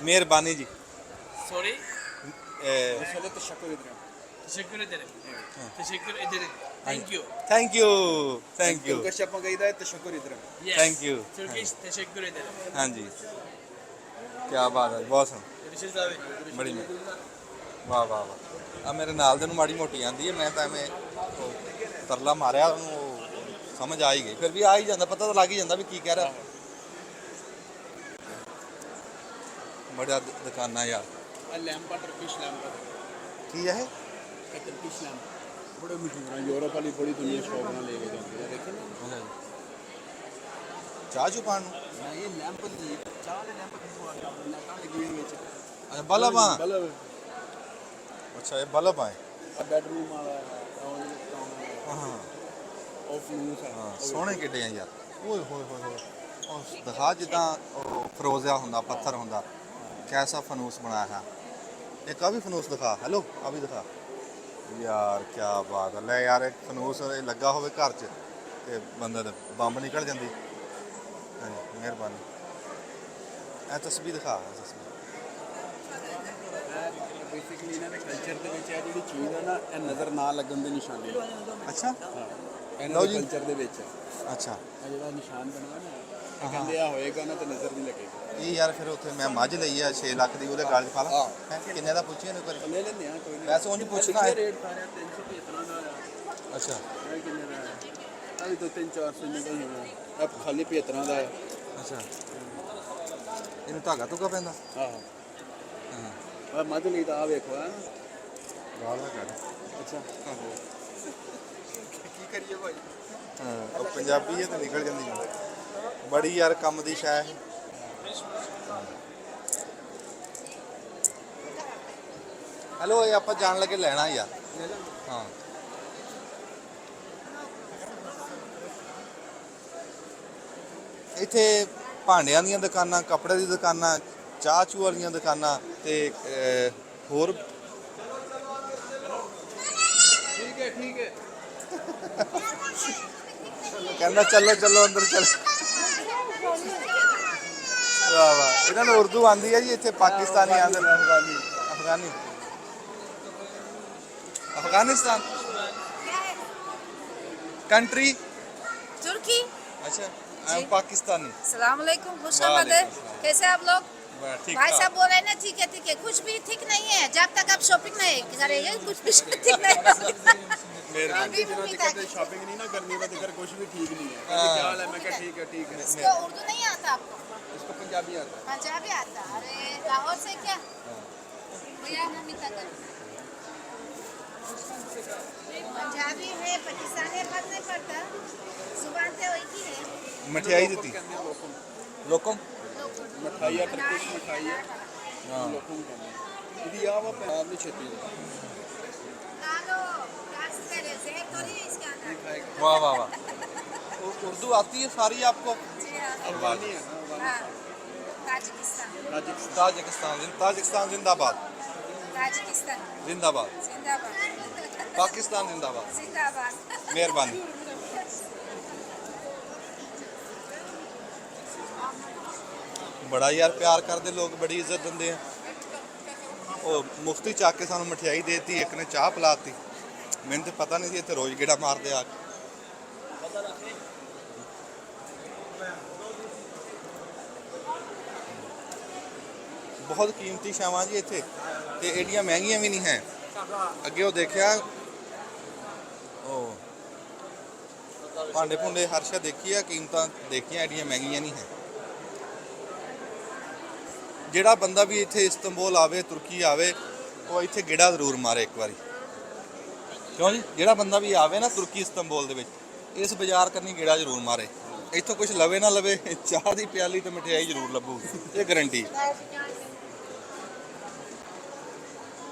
ਮਿਹਰਬਾਨੀ ਜੀ। Sorry? ਚਲੋ ਤਸ਼ੱਕਰ ਇਧਰ। Teşekkür ederim. Teşekkür ederim. Thank you. Thank you, thank you, Turkish ਆਪਾਂ ਕਹੀਦਾ ਤਸ਼ੱਕਰ ਇਧਰ। Yes. Thank you. Turkish teşekkür ederim. ਹਾਂਜੀ, ਕੀ ਬਾਤ ਹੈ, ਬਹੁਤ ਸੋਹਣਾ, Görüşürüz abi. ਬੜੀ ਵਾਹ ਵਾਹ ਵਾਹ। ਆ ਮੇਰੇ ਨਾਲ ਦੇ ਨੂੰ ਮਾੜੀ ਮੋਟੀ ਆਂਦੀ ਹੈ, ਮੈਂ ਤਾਂ ਐਵੇਂ ਉਹ ਤਰਲਾ ਮਾਰਿਆ ਉਹਨੂੰ, ਉਹ ਸਮਝ ਆ ਹੀ ਗਈ। ਫਿਰ ਵੀ ਆ ਹੀ ਜਾਂਦਾ, ਪਤਾ ਤਾਂ ਲੱਗ ਹੀ ਜਾਂਦਾ ਵੀ ਕੀ ਕਹਿ ਰਿਹਾ। ਬੜਾ ਦੁਕਾਨਾਂ ਯਾਰ। ਇਹ ਲੈਂਪ ਆ, ਟਰਕਿਸ਼ ਲੈਂਪ ਆ। ਕੀ ਹੈ ਇਹ ਟਰਕਿਸ਼ ਲੈਂਪ ਬੜੇ ਮਸ਼ਹੂਰ ਆ, ਯੂਰਪ ਵਾਲੀ ਬੜੀ ਦੁਨੀਆ ਸ਼ੌਕ ਨਾਲ ਲੈ ਕੇ ਜਾਂਦੀ ਹੈ। ਦੇਖੇ ਨਾ ਚਾਹ ਚੂ ਪਾਣ ਨੂੰ? ਮੈਂ ਇਹ ਲੈਂਪ ਦੀ ਚਾਹ ਦੇ ਲੈਂਪ ਕਿੱਥੋਂ ਆ ਗਿਆ? ਲੈਂਪਾਂ ਲੱਗੀਆਂ ਵਿੱਚ ਅੱਛਾ ਬਲਬ ਆ। ਬਲਬ ਅੱਛਾ ਇਹ ਬਲਬ ਆ। ਆ ਬੈਡਰੂਮ ਵਾਲਾ ਹਾਂ ਉਹ ਫਲੂਸ ਆ। ਹਾਂ ਸੋਹਣੇ ਕਿੱਡੇ ਆ ਯਾਰ। ਓਏ ਹੋਏ ਹੋਏ ਹੋਏ ਉਹ ਦਿਖਾ ਜਿੱਦਾਂ ਉਹ ਫਰੋਜ਼ਿਆ ਹੁੰਦਾ ਪੱਥਰ ਹੁੰਦਾ ਕੈਸਾ ਫਨੂਸ ਬਣਾਇਆ ਹੈ। ਇੱਕ ਆ ਵੀ ਫਨੂਸ ਦਿਖਾ। ਹੈਲੋ ਆ ਵੀ ਦਿਖਾ ਯਾਰ ਕੀ ਬਾਤ ਹੈ। ਲੈ ਯਾਰ ਇੱਕ ਫਨੂਸ ਇਹ ਲੱਗਾ ਹੋਵੇ ਘਰ 'ਚ ਤੇ ਬੰਦੇ ਦੇ ਬੰਬ ਨਿਕਲ ਜਾਂਦੀ। ਹਾਂਜੀ ਮਿਹਰਬਾਨੀ। ਇਹ ਤਸਵੀਰ ਦਿਖਾ ਤਸਵੀਰ। ਬੇਸਿਕਲੀ ਇਹਨਾਂ ਦੇ ਕਲਚਰ ਦੇ ਵਿੱਚ ਇਹ ਜਿਹੜੀ ਚੀਜ਼ ਹੈ ਨਾ ਇਹ ਨਜ਼ਰ ਨਾ ਲੱਗਣ ਦੀ ਨਿਸ਼ਾਨੀ ਹੈ। ਅੱਛਾ ਇਹਨਾਂ ਦੇ ਕਲਚਰ ਦੇ ਵਿੱਚ ਅੱਛਾ ਇਹ ਜਿਹੜਾ ਨਿਸ਼ਾਨ ਬਣਿਆ ਨਾ ਇਹ ਕਹਿੰਦੇ ਆ ਹੋਏਗਾ ਨਾ ਤੇ ਨਜ਼ਰ ਨਹੀਂ ਲੱਗੇਗੀ। ਇਹ ਯਾਰ ਫਿਰ ਉੱਥੇ ਮੈਂ ਮੱਝ ਲਈ ਆ 6 ਲੱਖ ਦੀ ਉਹਦੇ ਗਲ 'ਚ ਪਾ ਲਾ। ਹੈਂ, ਕਿੰਨੇ ਦਾ ਪੁੱਛਿਆ ਨੇ ਕੋਈ? ਲੈ ਲੈਂਦੇ ਆ ਕੋਈ ਨਹੀਂ। ਵੈਸੇ ਉਂਝ ਪੁੱਛਣਾ ਹੈ। ਰੇਟ ਸਾਰਿਆ 375 ਦਾ ਆ। ਅੱਛਾ ਇਹ ਕਿੰਨੇ ਦਾ ਹੈ? ਇਹ ਵੀ 2-3-400 ਨਿਕਲ ਜਾਣਾ। ਇਹ ਖਾਲੀ 75 ਦਾ ਹੈ। ਅੱਛਾ ਇਹਨੂੰ ਧਾਗਾ ਧੁਗਾ ਪੈਂਦਾ? ਆਹੋ ਹਾਂ ਆ ਮੱਝ ਲਈ ਤਾਂ ਆ ਵੇਖੋ ਹੈ ਨਾ। ਗਾਲ ਨਾ ਕੱਢ। ਅੱਛਾ ਕੀ ਕਰੀਏ ਭਾਈ? ਹਾਂ ਉਹ ਪੰਜਾਬੀ ਹੈ ਤਾਂ ਨਿਕਲ ਜਾਂਦੀ ਹੈ। ਬੜੀ ਯਾਰ ਕੰਮ ਦੀ ਸ਼ੈ ਹੈ। ਹੈਲੋ ਇਹ ਆਪਾਂ ਜਾਣ ਲੱਗੇ ਲੈਣਾ ਯਾਰ। ਹਾਂ ਇੱਥੇ ਭਾਂਡਿਆਂ ਦੀਆਂ ਦੁਕਾਨਾਂ, ਕੱਪੜੇ ਦੀ ਦੁਕਾਨਾਂ, ਚਾਹ ਚੂਹ ਵਾਲੀਆਂ ਦੁਕਾਨਾਂ ਤੇ ਹੋਰ ਠੀਕ ਹੈ ਕਹਿੰਦਾ ਚਲੋ ਚਲੋ ਅੰਦਰ ਚਲ। ਵਾਹ ਵਾਹ ਇਹਨਾਂ ਨੂੰ ਉਰਦੂ ਆਂਦੀ ਹੈ ਜੀ। ਇੱਥੇ ਪਾਕਿਸਤਾਨੀ ਆਂਦੇ ਅਫਗਾਨੀ अफगानिस्तान कंट्री तुर्की। अच्छा आई एम पाकिस्तानी। सलाम अलैकुम, खुश आमदीद। कैसे आप लोग? ठीक भाई साहब बोल रहे हैं ना ठीक है कुछ भी ठीक नहीं है जब तक आप शॉपिंग नहीं करेंगे कुछ भी ठीक नहीं है। अभी मूवी तक शॉपिंग नहीं ना करनी है तो कुछ भी ठीक नहीं है। क्या हाल है? मैं क्या ठीक है। इसको उर्दू नहीं आता आपको? इसको पंजाबी आता है। पंजाबी आता? अरे लाहौर से क्या भैया? मूवी तक पंजाबी है, पाकिस्तानी फर्क नहीं पड़ता, जुबान से वही की है। मठियाई देती लोकम मिठाई है, टर्किश मिठाई है। हाँ लोकम कहते हैं। यदि आप पंजाब में छेती डालो गैस करे जहर थोड़ी है इसके अंदर। वाह वाह वाह उर्दू आती है सारी आपको? जी हाँ। अफगानी है ना। हाँ, ताजिकिस्तान। ताजिकिस्तान जिंदाबाद। ताजिकिस्तान जिंदाबाद। जिंदाबाद। पाकिस्तान जिंदाबाद। जिंदाबाद। मेहरबानी। बड़ा यार प्यार करते लोग, बड़ी इज्जत देंगे हैं। ਉਹ ਮੁਫਤੀ ਚੱਕ ਕੇ ਸਾਨੂੰ ਮਠਿਆਈ ਦੇਤੀ, ਇੱਕ ਨੇ ਚਾਹ ਪਿਲਾਤੀ। ਮੈਨੂੰ ਤਾਂ ਪਤਾ ਨਹੀਂ ਸੀ ਇੱਥੇ ਰੋਜ਼ ਗੇੜਾ ਮਾਰਦੇ ਆ ਕੇ। ਬਹੁਤ ਕੀਮਤੀ ਸ਼ਾਵਾਂ ਜੀ ਇੱਥੇ ਤੇ ਏਡੀਆਂ ਮਹਿੰਗੀਆਂ ਵੀ ਨਹੀਂ ਹੈ। ਅੱਗੇ ਉਹ ਦੇਖਿਆ ਉਹ ਭਾਂਡੇ ਭੁੰਡੇ ਹਰ ਸ਼ੈ ਦੇਖੀ ਆ, ਕੀਮਤਾਂ ਦੇਖੀਆਂ, ਏਡੀਆਂ ਮਹਿੰਗੀਆਂ ਨਹੀਂ ਹੈ। ਜਿਹੜਾ ਬੰਦਾ ਵੀ ਇੱਥੇ ਇਸਤੰਬੁਲ ਆਵੇ, ਤੁਰਕੀ ਆਵੇ, ਉਹ ਇੱਥੇ ਗੇੜਾ ਜ਼ਰੂਰ ਮਾਰੇ ਇੱਕ ਵਾਰੀ। ਕਿਉਂ ਜੀ? ਜਿਹੜਾ ਬੰਦਾ ਵੀ ਆਵੇ ਨਾ ਤੁਰਕੀ ਇਸਤੰਬੁਲ ਦੇ ਵਿੱਚ, ਇਸ ਬਾਜ਼ਾਰ ਕਰਨੀ ਗੇੜਾ ਜ਼ਰੂਰ ਮਾਰੇ। ਇੱਥੋਂ ਕੁਝ ਲਵੇ ਨਾ ਲਵੇ, ਚਾਹ ਦੀ ਪਿਆਲੀ ਤੇ ਮਠਿਆਈ ਜ਼ਰੂਰ ਲੱਭੂ, ਇਹ ਗਰੰਟੀ।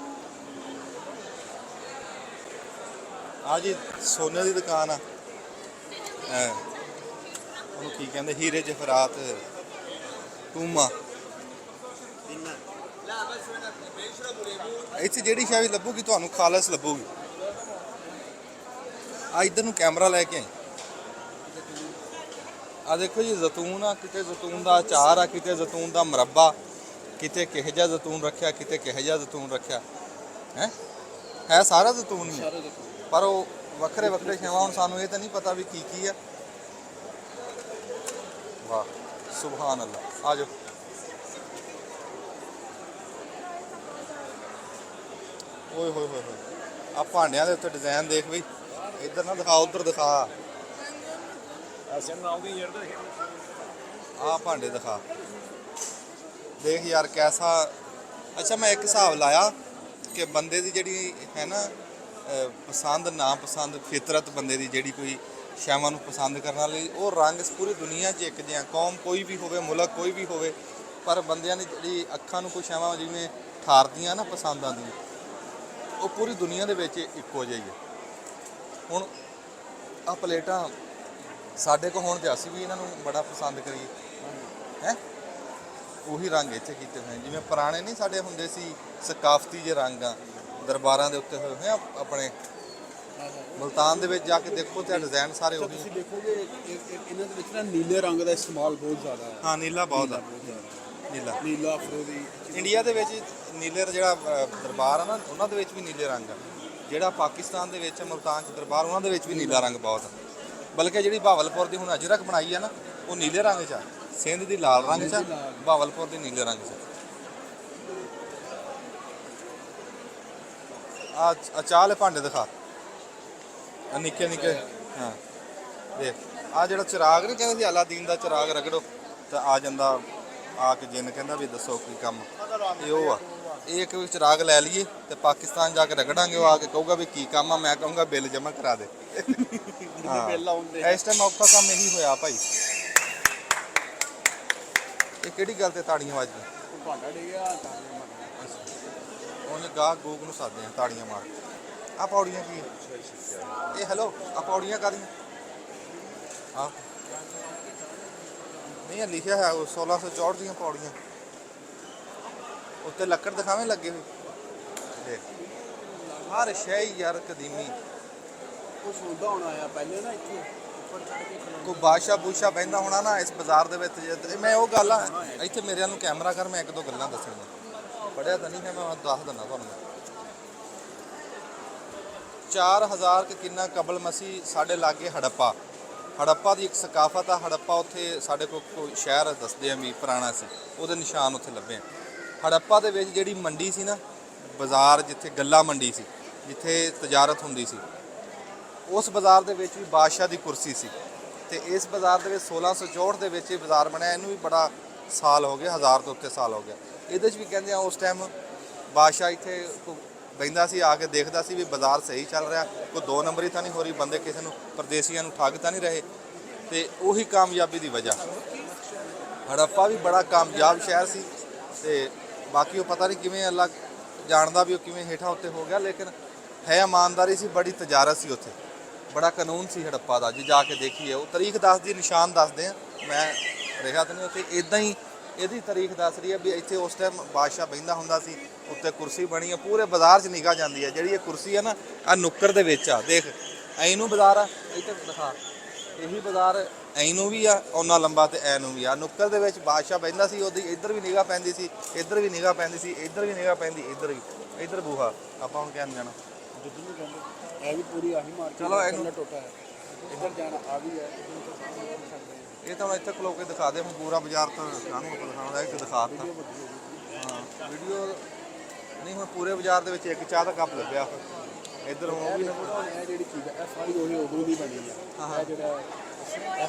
ਆ ਜੀ ਸੋਨੇ ਦੀ ਦੁਕਾਨ ਆ। ਉਹਨੂੰ ਕੀ ਕਹਿੰਦੇ? ਹੀਰੇ ਜਫਰਾਤ ਟੂਮਾ। ਇੱਥੇ ਜਿਹੜੀ ਸ਼ੈ ਵੀ ਲੱਭੂਗੀ ਤੁਹਾਨੂੰ ਖਾਲਸ ਲੱਭੂਗੀ। ਆ ਇੱਧਰ ਨੂੰ ਕੈਮਰਾ ਲੈ ਕੇ ਆਈ। ਆ ਦੇਖੋ ਜੀ ਜ਼ੈਤੂਨ ਆ, ਕਿਤੇ ਜ਼ੈਤੂਨ ਦਾ ਅਚਾਰ ਆ, ਕਿਤੇ ਜ਼ੈਤੂਨ ਦਾ ਮੁਰੱਬਾ, ਕਿਤੇ ਕਿਹੋ ਜਿਹਾ ਜ਼ੈਤੂਨ ਰੱਖਿਆ, ਕਿਤੇ ਕਿਹੋ ਜਿਹਾ ਜ਼ੈਤੂਨ ਰੱਖਿਆ। ਹੈ ਸਾਰਾ ਜ਼ੈਤੂਨ ਹੀ, ਪਰ ਉਹ ਵੱਖਰੇ ਵੱਖਰੇ ਸ਼ੈਵਾਂ। ਹੁਣ ਸਾਨੂੰ ਇਹ ਤਾਂ ਨਹੀਂ ਪਤਾ ਵੀ ਕੀ ਕੀ ਆ। ਵਾਹ ਸੁਭਾਨ ਅੱਲਾਹ। ਆ ਜਾਓ। ਓਏ ਹੋਏ ਹੋਏ ਹੋਏ, ਆ ਭਾਂਡਿਆਂ ਦੇ ਉੱਤੇ ਡਿਜ਼ਾਈਨ ਦੇਖ ਬਈ। ਇੱਧਰ ਨਾ ਦਿਖਾ, ਉੱਧਰ ਦਿਖਾ। ਆ ਭਾਂਡੇ ਦਿਖਾ। ਦੇਖ ਯਾਰ ਕੈਸਾ। ਅੱਛਾ ਮੈਂ ਇੱਕ ਹਿਸਾਬ ਲਾਇਆ ਕਿ ਬੰਦੇ ਦੀ ਜਿਹੜੀ ਹੈ ਨਾ ਪਸੰਦ ਨਾ ਪਸੰਦ ਫਿਤਰਤ ਬੰਦੇ ਦੀ ਜਿਹੜੀ ਕੋਈ ਸ਼ੈਵਾਂ ਨੂੰ ਪਸੰਦ ਕਰਨ ਵਾਲੀ ਉਹ ਰੰਗ ਪੂਰੀ ਦੁਨੀਆ 'ਚ ਇੱਕ ਜਿਹਾ, ਕੌਮ ਕੋਈ ਵੀ ਹੋਵੇ, ਮੁਲਕ ਕੋਈ ਵੀ ਹੋਵੇ, ਪਰ ਬੰਦਿਆਂ ਦੀ ਜਿਹੜੀ ਅੱਖਾਂ ਨੂੰ ਕੋਈ ਸ਼ੈਵਾਂ ਜਿਵੇਂ ਠਾਰਦੀਆਂ ਨਾ ਪਸੰਦ ਆਉਂਦੀਆਂ, ਉਹ ਪੂਰੀ ਦੁਨੀਆ ਦੇ ਵਿੱਚ ਇੱਕੋ ਜਿਹੀ ਹੈ। ਹੁਣ ਆਹ ਪਲੇਟਾਂ ਸਾਡੇ ਕੋਲ ਹੋਣ ਤੇ ਅਸੀਂ ਵੀ ਇਹਨਾਂ ਨੂੰ ਬੜਾ ਪਸੰਦ ਕਰੀਏ ਹੈ। ਉਹੀ ਰੰਗ ਇੱਥੇ ਕੀਤੇ ਹੋਏ ਜਿਵੇਂ ਪੁਰਾਣੇ ਨਹੀਂ ਸਾਡੇ ਹੁੰਦੇ ਸੀ ਸਕਾਫਤੀ ਜੇ ਰੰਗ ਆ ਦਰਬਾਰਾਂ ਦੇ ਉੱਤੇ ਹੋਏ ਹੋਏ ਆ ਆਪਣੇ ਮੁਲਤਾਨ ਦੇ ਵਿੱਚ ਜਾ ਕੇ ਦੇਖੋ ਤੇ ਡਿਜ਼ਾਈਨ ਸਾਰੇ ਉਹੀ ਤੁਸੀਂ ਦੇਖੋਗੇ ਇਹਨਾਂ ਦੇ ਵਿੱਚ ਨਾ ਨੀਲੇ ਰੰਗ ਦਾ ਇਸਤੇਮਾਲ ਬਹੁਤ ਜ਼ਿਆਦਾ ਹੈ। ਹਾਂ ਨੀਲਾ ਬਹੁਤ ਆ ਨੀਲਾ ਨੀਲਾ ਫਰੋਦੀ ਇੰਡੀਆ ਦੇ ਵਿੱਚ ਨੀਲੇ ਜਿਹੜਾ ਦਰਬਾਰ ਆ ਨਾ ਉਹਨਾਂ ਦੇ ਵਿੱਚ ਵੀ ਨੀਲੇ ਰੰਗ ਆ। ਜਿਹੜਾ ਪਾਕਿਸਤਾਨ ਦੇ ਵਿੱਚ ਮੁਲਤਾਨ 'ਚ ਦਰਬਾਰ ਉਹਨਾਂ ਦੇ ਵਿੱਚ ਵੀ ਨੀਲਾ ਰੰਗ ਬਹੁਤ ਆ। ਬਲਕਿ ਜਿਹੜੀ ਬਹਾਵਲਪੁਰ ਦੀ ਹੁਣ ਅਜਰਕ ਬਣਾਈ ਆ ਨਾ ਉਹ ਨੀਲੇ ਰੰਗ 'ਚ ਆ, ਸਿੰਧ ਦੀ ਲਾਲ ਰੰਗ 'ਚ ਆ, ਬਹਾਵਲਪੁਰ ਦੀ ਨੀਲੇ ਰੰਗ 'ਚ ਆ। ਚਾਹ ਲੈ ਭਾਂਡੇ ਦਿਖਾ ਆ ਨਿੱਕੇ ਨਿੱਕੇ। ਹਾਂ ਦੇਖ ਆ ਜਿਹੜਾ ਚਿਰਾਗ ਨਹੀਂ ਕਹਿੰਦੇ ਸੀ ਅਲਾਦੀਨ ਦਾ ਚਿਰਾਗ ਰਗੜੋ ਤਾਂ ਆ ਜਾਂਦਾ ਆ ਕੇ ਜਿੰਨ ਕਹਿੰਦਾ ਵੀ ਦੱਸੋ ਕੀ ਕੰਮ, ਇਹ ਉਹ ਆ। ਇਹ ਇੱਕ ਚਿਰਾਗ ਲੈ ਲਈਏ ਤੇ ਪਾਕਿਸਤਾਨ ਜਾ ਕੇ ਰਗੜਾਂਗੇ, ਉਹ ਆ ਕੇ ਕਹੂਗਾ ਵੀ ਕੀ ਕੰਮ ਆ, ਮੈਂ ਕਹੂੰਗਾ ਬਿੱਲ ਜਮ੍ਹਾਂ ਕਰਾ ਦੇ। ਬਿੱਲ ਆਉਂਦੇ ਇਸ ਟਾਈਮ ਔਖਾ ਕੰਮ ਇਹੀ ਹੋਇਆ ਭਾਈ। ਇਹ ਕਿਹੜੀ ਗੱਲ ਤੇ ਤਾੜੀਆਂ ਵੱਜਦੀਆਂ? ਭਾਂਡਾ ਡਿੱਗਿਆ ਉਹਨੇ ਗਾਹ ਗੋਗ ਨੂੰ ਸਾਦੇ ਆ ਤਾੜੀਆਂ ਮਾਰ। ਆ ਪੌੜੀਆਂ ਕੀ ਇਹ ਹੈਲੋ ਆ ਪੌੜੀਆਂ ਕਾਹਦੀਆਂ? ਆ ਨਹੀਂ ਇਹ ਲਿਖਿਆ ਹੈ 1664 ਦੀਆਂ ਪੌੜੀਆਂ ਉੱਤੇ ਲੱਕੜ ਦਿਖਾਵੇਂ ਲੱਗੇ ਹੋਏ। ਦੇਖ ਹਰ ਸ਼ੈ ਯਾਰ ਕਦੀਮੀ ਕੁਝ ਹੁੰਦਾ ਹੋਣਾ ਆ ਪਹਿਲੇ ਨਾ ਇੱਥੇ ਉੱਪਰ ਚੜ ਕੇ ਕੋਈ ਬਾਦਸ਼ਾਹ ਬੂਸ਼ਾ ਬਹਿੰਦਾ ਹੋਣਾ ਨਾ ਇਸ ਬਾਜ਼ਾਰ ਦੇ ਵਿੱਚ। ਮੈਂ ਉਹ ਗੱਲ ਆ ਇੱਥੇ ਮੇਰੇ ਨੂੰ ਕੈਮਰਾ ਕਰ, ਮੈਂ ਇੱਕ ਦੋ ਗੱਲਾਂ ਦੱਸਣੀਆਂ। ਪੜਿਆ ਤਾਂ ਨਹੀਂ ਹੈ, ਮੈਂ ਦੱਸ ਦਿੰਦਾ ਤੁਹਾਨੂੰ। 4000 ਕਿ ਕਿੰਨਾ ਕਬਲ ਮਸੀਹ ਸਾਡੇ ਲਾਗੇ ਹੜੱਪਾ। ਹੜੱਪਾ ਦੀ ਇੱਕ ਸਕਾਫਤ ਆ। ਹੜੱਪਾ ਉੱਥੇ ਸਾਡੇ ਕੋਲ ਕੋਈ ਸ਼ਹਿਰ ਦੱਸਦੇ ਆ ਵੀ ਪੁਰਾਣਾ ਸੀ, ਉਹਦੇ ਨਿਸ਼ਾਨ ਉੱਥੇ ਲੱਭੇ। ਹੜੱਪਾ ਦੇ ਵਿੱਚ ਜਿਹੜੀ ਮੰਡੀ ਸੀ ਨਾ, ਬਾਜ਼ਾਰ ਜਿੱਥੇ ਗੱਲਾ ਮੰਡੀ ਸੀ, ਜਿੱਥੇ ਤਜਾਰਤ ਹੁੰਦੀ ਸੀ, ਉਸ ਬਾਜ਼ਾਰ ਦੇ ਵਿੱਚ ਵੀ ਬਾਦਸ਼ਾਹ ਦੀ ਕੁਰਸੀ ਸੀ। ਤੇ ਇਸ ਬਾਜ਼ਾਰ ਦੇ ਵਿੱਚ 1664 ਦੇ ਵਿੱਚ ਇਹ ਬਾਜ਼ਾਰ ਬਣਿਆ। ਇਹਨੂੰ ਵੀ ਬੜਾ ਸਾਲ ਹੋ ਗਿਆ, 1000 ਤੋਂ ਉੱਤੇ ਸਾਲ ਹੋ ਗਿਆ। ਇਹਦੇ 'ਚ ਵੀ ਕਹਿੰਦੇ ਆ ਉਸ ਟਾਈਮ ਬਾਦਸ਼ਾਹ ਇੱਥੇ ਬਹਿੰਦਾ ਸੀ, ਆ ਕੇ ਦੇਖਦਾ ਸੀ ਵੀ ਬਾਜ਼ਾਰ ਸਹੀ ਚੱਲ ਰਿਹਾ, ਕੋਈ ਦੋ ਨੰਬਰੀ ਤਾਂ ਨਹੀਂ ਹੋ ਰਹੀ, ਬੰਦੇ ਕਿਸੇ ਨੂੰ ਪਰਦੇਸੀਆਂ ਨੂੰ ਠੱਗ ਤਾਂ ਨਹੀਂ ਰਹੇ। ਤੇ ਉਹੀ ਕਾਮਯਾਬੀ ਦੀ ਵਜ੍ਹਾ ਹੜੱਪਾ ਵੀ ਬੜਾ ਕਾਮਯਾਬ ਸ਼ਹਿਰ ਸੀ। ਤੇ ਬਾਕੀ ਉਹ ਪਤਾ ਨਹੀਂ ਕਿਵੇਂ ਅੱਲਾ ਜਾਣਦਾ ਵੀ ਉਹ ਕਿਵੇਂ ਹੇਠਾਂ ਉੱਤੇ ਹੋ ਗਿਆ, ਲੇਕਿਨ ਹੈ ਇਮਾਨਦਾਰੀ ਸੀ, ਬੜੀ ਤਜਾਰਤ ਸੀ ਉੱਥੇ, ਬੜਾ ਕਾਨੂੰਨ ਸੀ ਹੜੱਪਾ ਦਾ। ਜੇ ਜਾ ਕੇ ਦੇਖੀਏ ਉਹ ਤਾਰੀਖ ਦੱਸਦੀ, ਨਿਸ਼ਾਨ ਦੱਸਦੇ ਆ, ਮੈਂ ਰਿਹਾ ਤਾਂ ਨਹੀਂ ਉੱਥੇ। ਇਦਾਂ ਹੀ ਇਹਦੀ ਤਾਰੀਖ ਦੱਸ ਰਹੀ ਹੈ ਵੀ ਇੱਥੇ ਉਸ ਟਾਈਮ ਬਾਦਸ਼ਾਹ ਬਹਿੰਦਾ ਹੁੰਦਾ ਸੀ, ਉੱਤੇ ਕੁਰਸੀ ਬਣੀ ਆ, ਪੂਰੇ ਬਾਜ਼ਾਰ 'ਚ ਨਿਗਾਹ ਜਾਂਦੀ ਹੈ। ਜਿਹੜੀ ਇਹ ਕੁਰਸੀ ਆ ਨਾ ਆ ਨੁੱਕਰ ਦੇ ਵਿੱਚ ਆ, ਦੇਖ ਐਂ ਨੂੰ ਬਾਜ਼ਾਰ ਆ, ਇੱਥੇ ਦਿਖਾ ਇਹੀ ਬਾਜ਼ਾਰ ਐਂ ਨੂੰ ਵੀ ਆ, ਉਹਨਾਂ ਲੰਬਾ ਤੇ ਐ ਨੂੰ ਵੀ ਆ। ਨੁੱਕਰ ਦੇ ਵਿੱਚ ਬਾਦਸ਼ਾਹ ਬਹਿੰਦਾ ਸੀ, ਉਹਦੀ ਇੱਧਰ ਵੀ ਨਿਗਾਹ ਪੈਂਦੀ ਸੀ, ਇੱਧਰ ਵੀ ਨਿਗਾਹ ਪੈਂਦੀ ਸੀ, ਇੱਧਰ ਵੀ ਨਿਗਾਹ ਪੈਂਦੀ, ਇੱਧਰ ਵੀ, ਇੱਧਰ ਬੂਹਾ ਆਪਾਂ ਹੁਣ ਕਹਿਣ ਜਾਣਾ ਇਹ ਵੀ ਪੂਰੀ ਆਹੀ ਮਾਰਕੀਟ ਚਲੋ ਇਹਨੂੰ ਟੋਟਾ ਹੈ, ਇੱਧਰ ਜਾਣਾ ਆ ਵੀ ਹੈ। ਇਹ ਤਾਂ ਹੁਣ ਇੱਥੇ ਖਲੋ ਕੇ ਦਿਖਾ ਦੇ। ਹੁਣ ਪੂਰਾ ਬਾਜ਼ਾਰ ਤਾਂ ਕਾਹਨੂੰ ਆਪਾਂ ਦਿਖਾਉਣਾ, ਇੱਕ ਦਿਖਾ ਦਿੱਤਾ। ਹਾਂ ਵੀਡੀਓ ਨਹੀਂ, ਹੁਣ ਪੂਰੇ ਬਾਜ਼ਾਰ ਦੇ ਵਿੱਚ ਇੱਕ ਚਾਹ ਦਾ ਕੱਪ ਲੱਗਿਆ। ਇੱਧਰ ਹੁਣ ਉਹ ਵੀ ਇਹ ਜਿਹੜੀ ਚੀਜ਼ ਹੈ ਇਹ ਸਾਰੀ ਉਹੀ ਉਦੋਂ ਦੀ ਬਣੀ ਆ। ਇਹ ਜਿਹੜਾ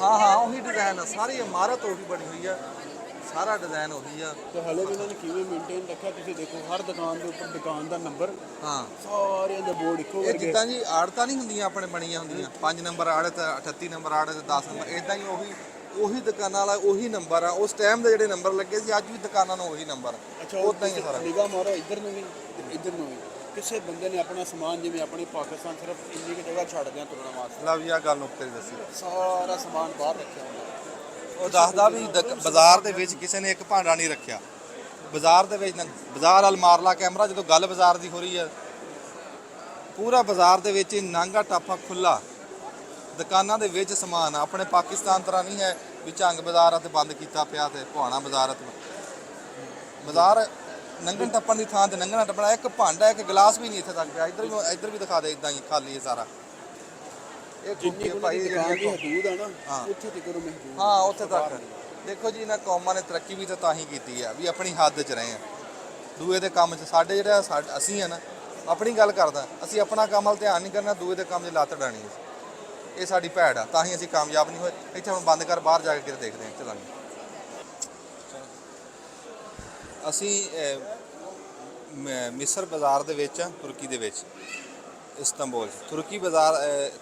ਹਾਂ ਉਹੀ ਡਿਜ਼ਾਈਨ ਆ, ਸਾਰੀ ਇਮਾਰਤ ਉਹੀ ਬਣੀ ਹੋਈ ਆ, ਸਾਰਾ ਡਿਜ਼ਾਈਨ ਉਹੀ ਆ। ਤੇ ਹਲੇ ਵੀ ਇਹਨਾਂ ਨੇ ਕਿਵੇਂ ਮੇਨਟੇਨ ਰੱਖਿਆ, ਤੁਸੀਂ ਦੇਖੋ ਹਰ ਦੁਕਾਨ ਦੇ ਉੱਪਰ ਦੁਕਾਨ ਦਾ ਨੰਬਰ, ਹਾਂ ਸਾਰਿਆਂ ਦਾ ਬੋਰਡ ਇੱਕੋ ਇਹ ਵਰਗੇ। ਜਿੱਦਾਂ ਜੀ ਆੜਤਾਂ ਨਹੀਂ ਹੁੰਦੀਆਂ ਆਪਣੇ ਬਣੀਆਂ ਹੁੰਦੀਆਂ, 5 ਨੰਬਰ ਆੜਤ, 38 ਨੰਬਰ ਆੜਤ, 10 ਨੰਬਰ, ਇਦਾਂ ਹੀ ਉਹੀ ਦੁਕਾਨਾਂ ਵਾਲਾ ਉਹੀ ਨੰਬਰ ਆ। ਉਸ ਟਾਈਮ ਦੇ ਜਿਹੜੇ ਨੰਬਰ ਲੱਗੇ ਸੀ, ਅੱਜ ਵੀ ਦੁਕਾਨਾਂ ਨੂੰ ਉਹੀ ਨੰਬਰ ਆ। ਅੱਛਾ ਉਦਾਂ ਹੀ ਸਾਰਾ ਨਿਗਾਹ ਮਾਰੋ ਇੱਧਰ ਨੂੰ ਵੀ ਤੇ ਇੱਧਰ ਨੂੰ ਵੀ। ਕਿਸੇ ਬੰਦੇ ਨੇ ਆਪਣਾ ਸਮਾਨ, ਜਿਵੇਂ ਆਪਣੇ ਪਾਕਿਸਤਾਨ ਸਿਰਫ ਇੰਨੀ ਕੁ ਜਗ੍ਹਾ ਛੱਡਦੇ ਆ ਤੁਰਨ ਵਾਸਤੇ, ਲਵ ਜੀ ਆ ਗੱਲ ਉੱਤੇ ਦੱਸੀ। ਸਾਰਾ ਸਮਾਨ ਬਾਹਰ ਰੱਖਿਆ ਹੁੰਦਾ। ਉਹ ਦੱਸਦਾ ਵੀ ਬਾਜ਼ਾਰ ਦੇ ਵਿੱਚ ਕਿਸੇ ਨੇ ਇੱਕ ਭਾਂਡਾ ਨਹੀਂ ਰੱਖਿਆ। ਬਾਜ਼ਾਰ ਦੇ ਵਿੱਚ ਬਾਜ਼ਾਰ ਵੱਲ ਮਾਰ ਲਾ ਕੈਮਰਾ, ਜਦੋਂ ਗੱਲ ਬਾਜ਼ਾਰ ਦੀ ਹੋ ਰਹੀ ਹੈ, ਪੂਰਾ ਬਾਜ਼ਾਰ ਦੇ ਵਿੱਚ ਨਾਂਗਾ ਟਾਪਾ ਖੁੱਲਾ, ਦੁਕਾਨਾਂ ਦੇ ਵਿੱਚ ਸਮਾਨ। ਆਪਣੇ ਪਾਕਿਸਤਾਨ ਤਰ੍ਹਾਂ ਨਹੀਂ ਹੈ ਵੀ ਝੰਗ ਬਾਜ਼ਾਰ ਆ ਤੇ ਬੰਦ ਕੀਤਾ ਪਿਆ ਤੇ ਪੁਆਣਾ ਬਾਜ਼ਾਰ ਆ ਤੇ ਬਾਜ਼ਾਰ ਨੰਗਣ ਟੱਪਣ ਦੀ ਥਾਂ ਤੇ ਨੰਗਣਾ ਟੱਪਣਾ। ਇੱਕ ਭਾਂਡਾ, ਇੱਕ ਗਲਾਸ ਵੀ ਨਹੀਂ ਇੱਥੇ ਤੱਕ ਪਿਆ। ਇੱਧਰ ਵੀ ਦਿਖਾ ਦੇ, ਇਦਾਂ ਹੀ ਖਾਲੀ ਹੈ ਸਾਰਾ। ਇਹ ਜਿੰਨੀ ਭਾਈ ਦੁਕਾਨ ਦੀ ਹਦੂਦ ਆ ਨਾ, ਹਾਂ। ਉੱਥੇ ਤੱਕ ਉਹ ਮਹਿਦੂਦ। ਹਾਂ ਉੱਥੇ ਤੱਕ। ਦੇਖੋ ਜੀ ਇਹਨਾਂ ਕੌਮਾਂ ਨੇ ਤਰੱਕੀ ਵੀ ਤਾਂ ਹੀ ਕੀਤੀ ਆ ਵੀ ਆਪਣੀ ਹੱਦ 'ਚ ਰਹੇ ਆ, ਦੂਏ ਦੇ ਕੰਮ 'ਚ। ਸਾਡੇ ਜਿਹੜਾ ਅਸੀਂ ਆ ਨਾ, ਆਪਣੀ ਗੱਲ ਕਰਦਾ, ਅਸੀਂ ਆਪਣਾ ਕੰਮ ਵੱਲ ਧਿਆਨ ਨਹੀਂ ਕਰਨਾ, ਦੂਏ ਦੇ ਕੰਮ 'ਚ ਲੱਤ ਡਾਣੀ। ਇਹ ਸਾਡੀ ਭੈੜ ਆ, ਤਾਂ ਹੀ ਅਸੀਂ ਕਾਮਯਾਬ ਨਹੀਂ ਹੋਏ। ਇੱਥੇ ਹੁਣ ਬੰਦ ਕਰ, ਬਾਹਰ ਜਾ ਕੇ ਕਿਤੇ ਦੇਖਦੇ ਹਾਂ, ਚਲਾਂਗੇ। ਅਸੀਂ ਮਿਸਰ ਬਾਜ਼ਾਰ ਦੇ ਵਿੱਚ ਆ, ਤੁਰਕੀ ਦੇ ਵਿੱਚ, ਇਸਤੰਬੁਲ 'ਚ।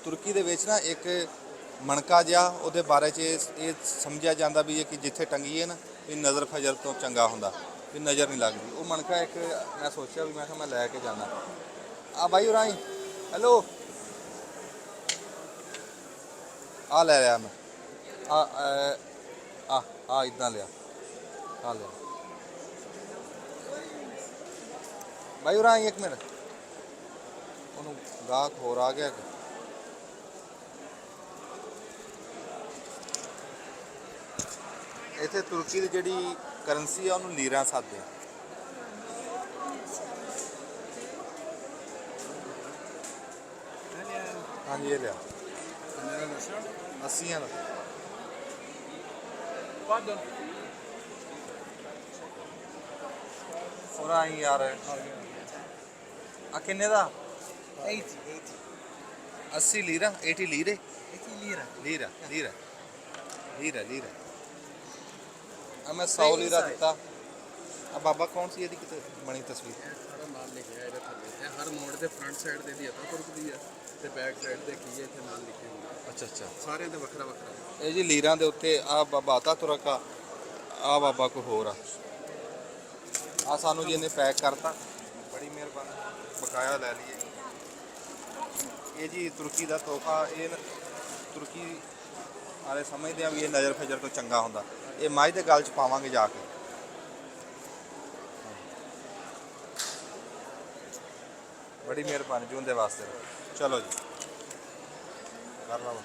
ਤੁਰਕੀ ਦੇ ਵਿੱਚ ਨਾ ਇੱਕ ਮਣਕਾ ਜਿਹਾ ਉਹਦੇ ਬਾਰੇ 'ਚ ਇਹ ਸਮਝਿਆ ਜਾਂਦਾ ਵੀ ਇਹ ਕਿ ਜਿੱਥੇ ਟੰਗੀਏ ਨਾ ਵੀ ਨਜ਼ਰ ਫਜਰ ਤੋਂ ਚੰਗਾ ਹੁੰਦਾ, ਵੀ ਨਜ਼ਰ ਨਹੀਂ ਲੱਗਦੀ। ਉਹ ਮਣਕਾ ਇੱਕ ਮੈਂ ਸੋਚਿਆ ਵੀ ਮੈਂ ਕਿਹਾ ਮੈਂ ਲੈ ਕੇ ਜਾਣਾ। ਆ ਬਾਈ ਉਰਾਂ ਹੀ, ਹੈਲੋ, ਆ ਲੈ ਲਿਆ ਮੈਂ, ਆ ਇਦਾਂ ਲਿਆ, ਆ ਲਿਆ ਬਾਈ ਉਰਾਂ ਹੀ, 1 ਮਿੰਟ, ਉਹਨੂੰ ਗਾਹਕ ਹੋਰ ਆ ਗਿਆ। ਇੱਥੇ ਤੁਰਕੀ ਦੀ ਜਿਹੜੀ ਕਰੰਸੀ ਆ ਉਹਨੂੰ ਲੀਰਾਂ ਸਾਦੇ ਆ। ਹਾਂਜੀ ਇਹ ਲਿਆ 80 ਦਾ। ਹੋਰ ਆਈ ਯਾਰ, ਆ ਕਿੰਨੇ ਦਾ? 80 ਲੀਰਾ, 80 ਲੀਰੇ, ਲੀਰਾ ਲੀਰਾ ਲੀਰਾ ਲੀਰਾ। ਆ ਮੈਂ 100 ਲੀਰਾ ਦਿੱਤਾ। ਆ ਬਾਬਾ ਕੌਣ ਸੀ ਇਹਦੀ ਕਿਤੇ ਬਣੀ ਤਸਵੀਰ? ਸਾਰਾ ਨਾਲ ਲਿਖਿਆ ਇਹਦੇ ਥੱਲੇ। ਇਹ ਹਰ ਮੋੜ ਦੇ ਫਰੰਟ ਸਾਈਡ ਤੇ ਦੀ ਅਤਾ ਤੁਰਕਦੀ ਹੈ ਤੇ ਬੈਕ ਸਾਈਡ ਤੇ ਕੀ ਹੈ ਇੱਥੇ ਨਾਲ ਲਿਖਿਆ ਹੁੰਦਾ। ਅੱਛਾ ਸਾਰਿਆਂ ਦੇ ਵੱਖਰਾ ਵੱਖਰਾ। ਇਹ ਜੀ ਲੀਰਾਂ ਦੇ ਉੱਤੇ ਆ ਬਾਬਾ ਆਤਾ ਤੁਰਕ ਆ, ਆ ਬਾਬਾ ਕੋਈ ਹੋਰ ਆ। ਆ ਸਾਨੂੰ ਜੀ ਇਹਨੇ ਪੈਕ ਕਰਤਾ, ਬੜੀ ਮਿਹਰਬਾਨੀ, ਬਕਾਇਆ ਲੈ ਲਈਏ। ਇਹ ਜੀ ਤੁਰਕੀ ਦਾ ਤੋਹਫਾ। ਇਹ ਤੁਰਕੀ ਵਾਲੇ ਸਮਝਦੇ ਆ ਵੀ ਇਹ ਨਜ਼ਰ ਫਜਰ ਤੋਂ ਚੰਗਾ ਹੁੰਦਾ। ਇਹ ਮਾਝ ਦੇ ਗਲ 'ਚ ਪਾਵਾਂਗੇ ਜਾ ਕੇ। ਬੜੀ ਮਿਹਰਬਾਨੀ, ਜੂੰਦੇ ਵਾਸਤੇ। ਚਲੋ ਜੀ ਕਰ ਲਵਾਂ।